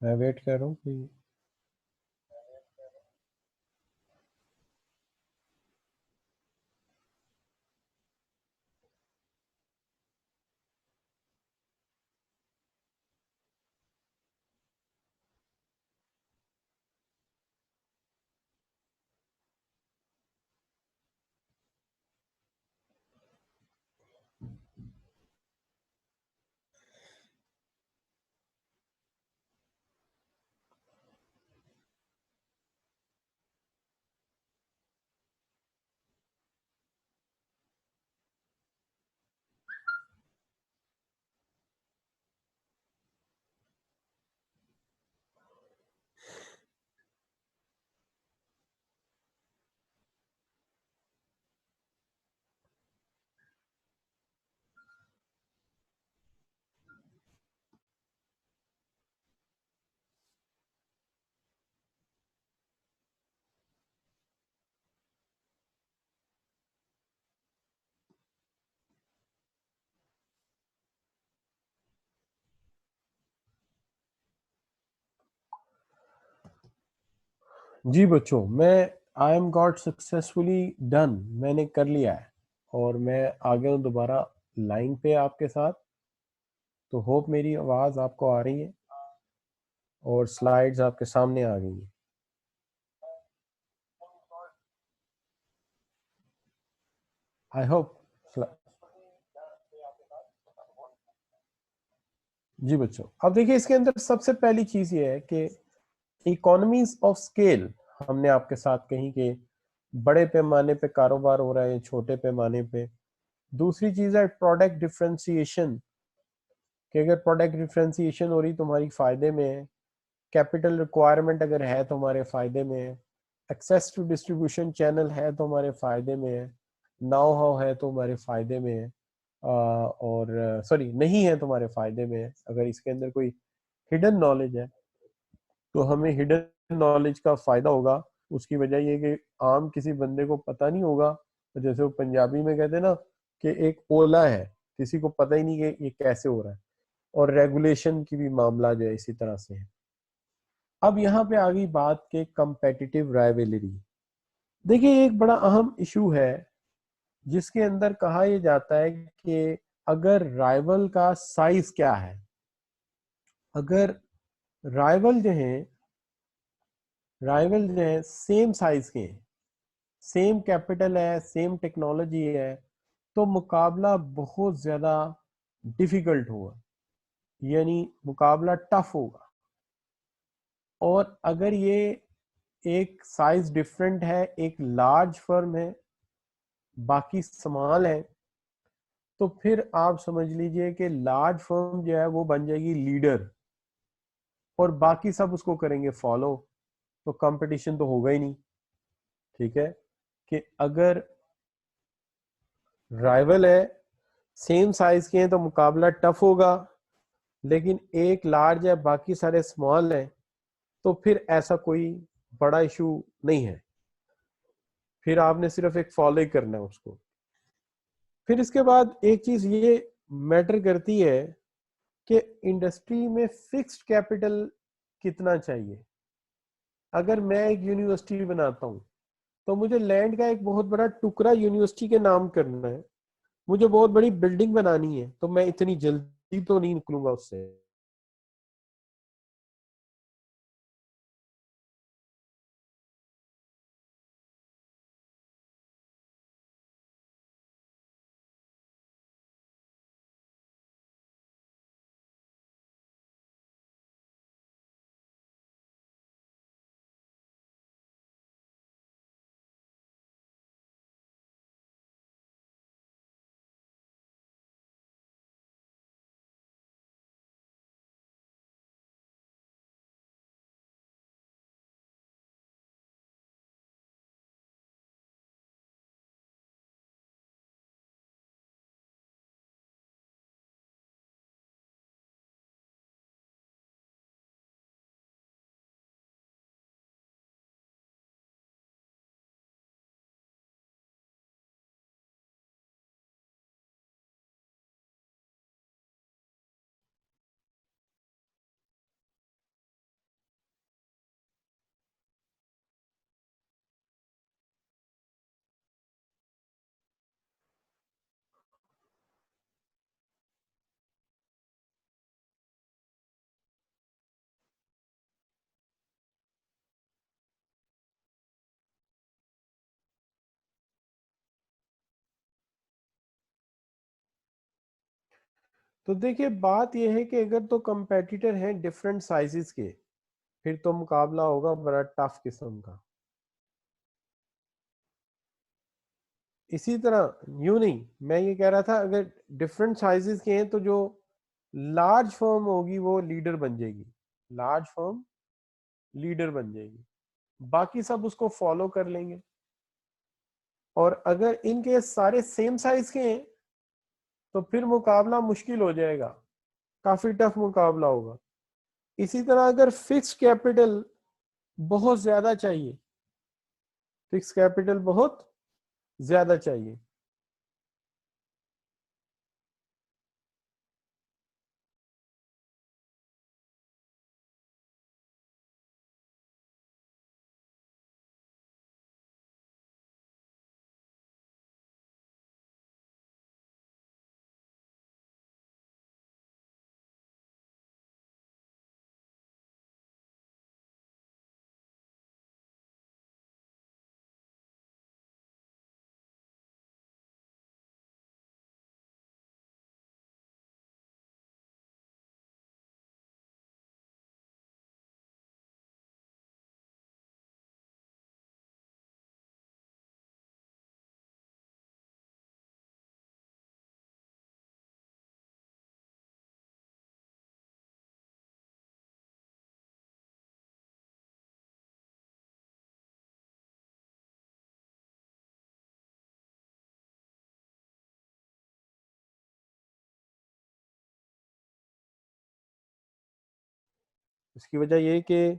मैं वेट कर रहा हूँ कि जी बच्चों, मैं I am got successfully done, मैंने कर लिया है और मैं आ गया हूँ दोबारा लाइन पे आपके साथ। तो होप मेरी आवाज़ आपको आ रही है और स्लाइड्स आपके सामने आ गई है। I hope. जी बच्चों, अब देखिए इसके अंदर सबसे पहली चीज़ ये है कि इकोनॉमीज ऑफ स्केल हमने आपके साथ कहीं के बड़े पैमाने पे कारोबार हो रहा है, छोटे पैमाने पे। दूसरी चीज है प्रोडक्ट डिफरेंशिएशन, कि अगर प्रोडक्ट डिफरेंशिएशन हो रही तुम्हारी फायदे में है, कैपिटल रिक्वायरमेंट अगर है तो हमारे फायदे में है, एक्सेस टू डिस्ट्रीब्यूशन चैनल है तो हमारे फायदे में है, नाउ हाउ है तो हमारे फायदे में है, और सॉरी नहीं है तो हमारे फायदे में है। अगर इसके अंदर कोई हिडन नॉलेज है तो हमें हिडन नॉलेज का फायदा होगा। उसकी वजह ये कि आम किसी बंदे को पता नहीं होगा, तो जैसे वो पंजाबी में कहते हैं ना कि एक ओला है, किसी को पता ही नहीं कि ये कैसे हो रहा है। और रेगुलेशन की भी मामला जो है इसी तरह से है। अब यहाँ पे आ गई बात के कंपेटिटिव राइवलरी। देखिए एक बड़ा अहम इशू है जिसके अंदर कहा यह जाता है कि अगर राइवल का साइज क्या है, अगर राइवल जो है राइवल जो है सेम साइज के हैं, सेम कैपिटल है, सेम टेक्नोलॉजी है, तो मुकाबला बहुत ज्यादा डिफिकल्ट होगा, यानी मुकाबला टफ होगा। और अगर ये एक साइज डिफरेंट है, एक लार्ज फर्म है, बाकी स्मॉल है, तो फिर आप समझ लीजिए कि लार्ज फर्म जो है वो बन जाएगी लीडर और बाकी सब उसको करेंगे फॉलो, तो कंपटीशन तो होगा ही नहीं। ठीक है कि अगर राइवल है, सेम साइज के हैं तो मुकाबला टफ होगा, लेकिन एक लार्ज है बाकी सारे स्मॉल हैं, तो फिर ऐसा कोई बड़ा इशू नहीं है, फिर आपने सिर्फ एक फॉलो ही करना है उसको। फिर इसके बाद एक चीज ये मैटर करती है कि इंडस्ट्री में फिक्स्ड कैपिटल कितना चाहिए। अगर मैं एक यूनिवर्सिटी बनाता हूँ तो मुझे लैंड का एक बहुत बड़ा टुकड़ा यूनिवर्सिटी के नाम करना है, मुझे बहुत बड़ी बिल्डिंग बनानी है, तो मैं इतनी जल्दी तो नहीं निकलूंगा उससे। तो देखिए बात यह है कि अगर तो कंपेटिटर हैं डिफरेंट साइजेस के, फिर तो मुकाबला होगा बड़ा टफ किस्म का। इसी तरह यूं नहीं, मैं ये कह रहा था अगर डिफरेंट साइजेस के हैं तो जो लार्ज फर्म होगी वो लीडर बन जाएगी, लार्ज फर्म लीडर बन जाएगी, बाकी सब उसको फॉलो कर लेंगे। और अगर इनके सारे सेम साइज के हैं तो फिर मुकाबला मुश्किल हो जाएगा, काफी टफ मुकाबला होगा। इसी तरह अगर फिक्स कैपिटल बहुत ज्यादा चाहिए, फिक्स कैपिटल बहुत ज्यादा चाहिए, इसकी वजह यह कि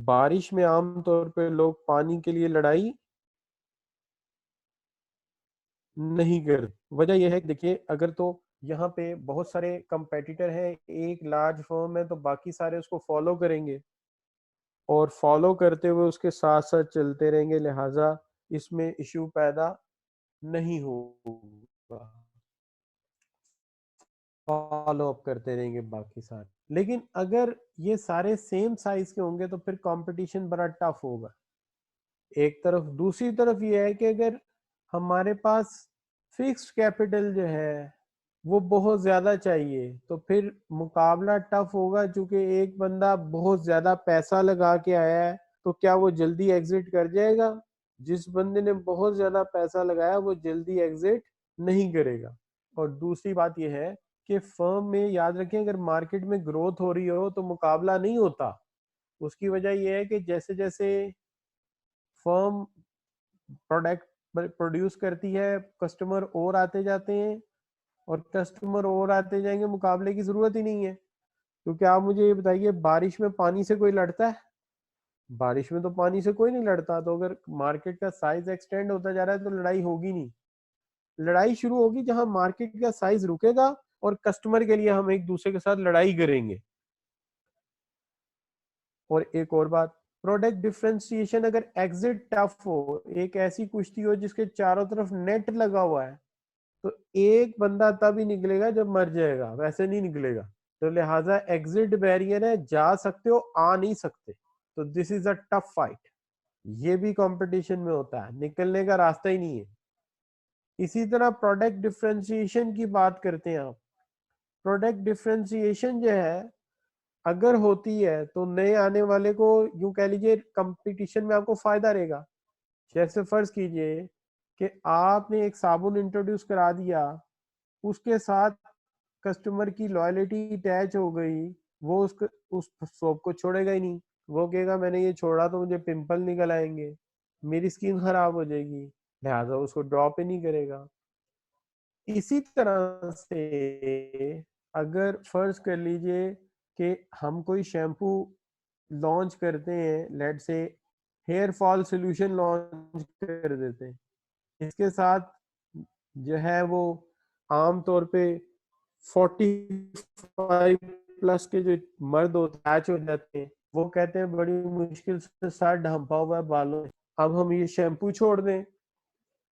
बारिश में आमतौर पे लोग पानी के लिए लड़ाई नहीं करते। वजह यह है कि देखिए अगर तो यहाँ पे बहुत सारे कंपेटिटर हैं, एक लार्ज फर्म है तो बाकी सारे उसको फॉलो करेंगे और फॉलो करते हुए उसके साथ साथ चलते रहेंगे, लिहाजा इसमें इश्यू पैदा नहीं होगा, फॉलो अप करते रहेंगे बाकी सारे। लेकिन अगर ये सारे सेम साइज के होंगे तो फिर कंपटीशन बड़ा टफ होगा एक तरफ। दूसरी तरफ ये है कि अगर हमारे पास फिक्स्ड कैपिटल जो है वो बहुत ज्यादा चाहिए तो फिर मुकाबला टफ होगा, क्योंकि एक बंदा बहुत ज्यादा पैसा लगा के आया है तो क्या वो जल्दी एग्जिट कर जाएगा? जिस बंदे ने बहुत ज्यादा पैसा लगाया वो जल्दी एग्जिट नहीं करेगा। और दूसरी बात यह है कि फर्म में याद रखें अगर मार्केट में ग्रोथ हो रही हो तो मुकाबला नहीं होता। उसकी वजह यह है कि जैसे जैसे फर्म प्रोडक्ट प्रोड्यूस करती है, कस्टमर और आते जाते हैं, और कस्टमर और आते जाएंगे, मुकाबले की जरूरत ही नहीं है। क्योंकि आप मुझे ये बताइए, बारिश में पानी से कोई लड़ता है? बारिश में तो पानी से कोई नहीं लड़ता। तो अगर मार्केट का साइज एक्सटेंड होता जा रहा है तो लड़ाई होगी नहीं। लड़ाई शुरू होगी जहां मार्केट का साइज रुकेगा और कस्टमर के लिए हम एक दूसरे के साथ लड़ाई करेंगे। और एक और बात, प्रोडक्ट डिफरेंशिएशन अगर एग्जिट टफ हो, एक ऐसी कुश्ती हो जिसके चारों तरफ नेट लगा हुआ है, तो एक बंदा तभी निकलेगा जब मर जाएगा, वैसे नहीं निकलेगा। तो लिहाजा एग्जिट बैरियर है, जा सकते हो, आ नहीं सकते। तो this is a tough fight. ये भी कंपटीशन में होता है, निकलने का रास्ता ही नहीं है। इसी तरह प्रोडक्ट डिफरेंशिएशन की बात करते हैं आप। प्रोडक्ट डिफरेंशिएशन जो है, अगर होती है तो नए आने वाले को, यूं कह लीजिए, कंपटीशन में आपको फायदा रहेगा। जैसे फर्ज कीजिए कि आपने एक साबुन इंट्रोड्यूस करा दिया, उसके साथ कस्टमर की लॉयलिटी अटैच हो गई, वो उस सोप को छोड़ेगा ही नहीं। वो कहेगा मैंने ये छोड़ा तो मुझे पिंपल निकल आएंगे, मेरी स्किन खराब हो जाएगी, लिहाजा उसको ड्रॉप ही नहीं करेगा। इसी तरह से अगर फर्ज कर लीजिए कि हम कोई शैम्पू लॉन्च करते हैं, लेट से हेयर फॉल सोल्यूशन लॉन्च कर देते हैं, इसके साथ जो है वो आम तौर पे 45 प्लस के जो मर्द होते हैं, मैच हो जाते हैं, वो कहते हैं बड़ी मुश्किल से सर ढंपा हुआ है बालों में, अब हम ये शैम्पू छोड़ दें।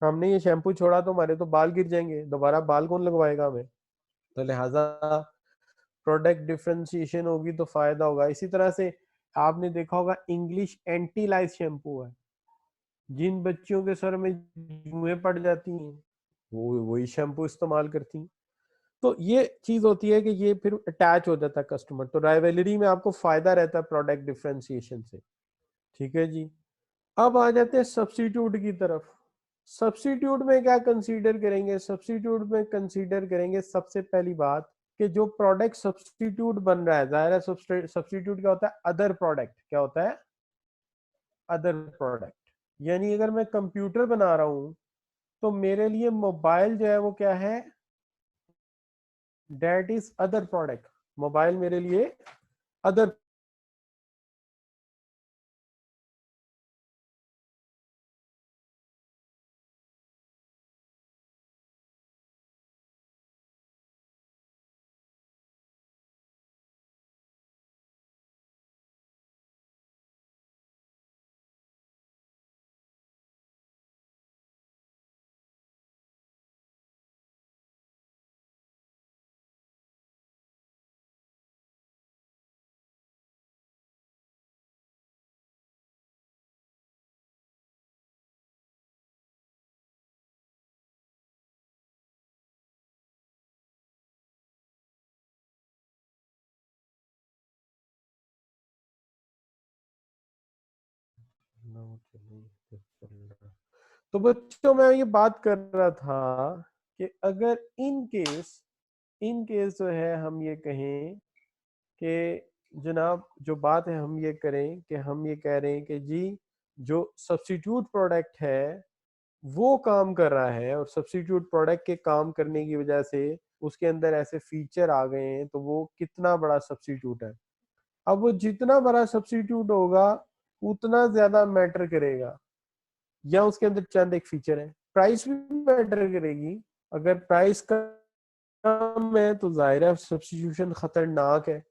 हमने ये शैम्पू छोड़ा तो हमारे तो बाल गिर जाएंगे, दोबारा बाल कौन लगवाएगा हमें? तो लिहाजा प्रोडक्ट डिफरेंशिएशन होगी तो फायदा होगा। इसी तरह से आपने देखा होगा, इंग्लिश एंटी लाइस शैम्पू है। जिन बच्चियों के सर में जुएं पड़ जाती हैं, वो वही शैम्पू इस्तेमाल करती हैं। तो ये चीज होती है कि ये फिर अटैच हो जाता है कस्टमर, तो राइवलरी में आपको फायदा रहता है प्रोडक्ट डिफरेंशिएशन से। ठीक है जी। अब आ जाते हैं सब्स्टिट्यूट की तरफ। सब्स्टिट्यूट में क्या कंसीडर करेंगे? सब्स्टिट्यूट में कंसीडर करेंगे सबसे पहली बात कि जो प्रोडक्ट सब्स्टिट्यूट बन रहा है, जाहिर है सब्स्टिट्यूट क्या होता है? Other product. क्या होता है? Other product. यानी अगर मैं कंप्यूटर बना रहा हूं तो मेरे लिए मोबाइल जो है वो क्या है? That is other product. Mobile मेरे लिए अदर तो बच्चों मैं ये बात कर रहा था कि अगर इन केस जो है हम ये कहें कि जनाब जो बात है हम ये करें कि हम ये कह रहे हैं कि जी जो सब्स्टिट्यूट प्रोडक्ट है वो काम कर रहा है, और सब्स्टिट्यूट प्रोडक्ट के काम करने की वजह से उसके अंदर ऐसे फीचर आ गए हैं, तो वो कितना बड़ा सब्स्टिट्यूट है। अब वो जितना बड़ा सब्स्टिट्यूट होगा उतना ज्यादा मैटर करेगा, या उसके अंदर चंद एक फीचर है, प्राइस भी मैटर करेगी। अगर प्राइस कम है तो जाहिर है सब्स्टिट्यूशन खतरनाक है।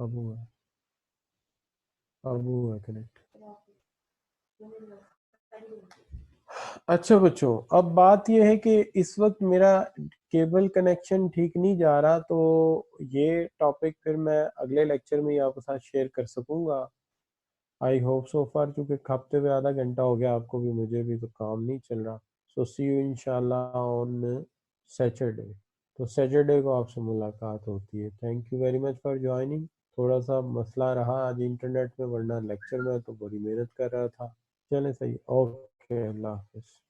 अब हुआ कनेक्ट। अच्छा बच्चों, अब बात यह है कि इस वक्त मेरा केबल कनेक्शन ठीक नहीं जा रहा, तो ये टॉपिक फिर मैं अगले लेक्चर में आपके साथ शेयर कर सकूंगा। आई होप सो फार, क्योंकि हफ्ते में आधा घंटा हो गया आपको भी मुझे भी, तो काम नहीं चल रहा। सो सी यू इंशाल्लाह ऑन सैटरडे। तो सैटरडे को आपसे मुलाकात होती है। Thank you very much for joining. थोड़ा सा मसला रहा आज इंटरनेट में, वरना लेक्चर में तो बड़ी मेहनत कर रहा था। चलें, सही, ओके, अल्लाह हाफिज़।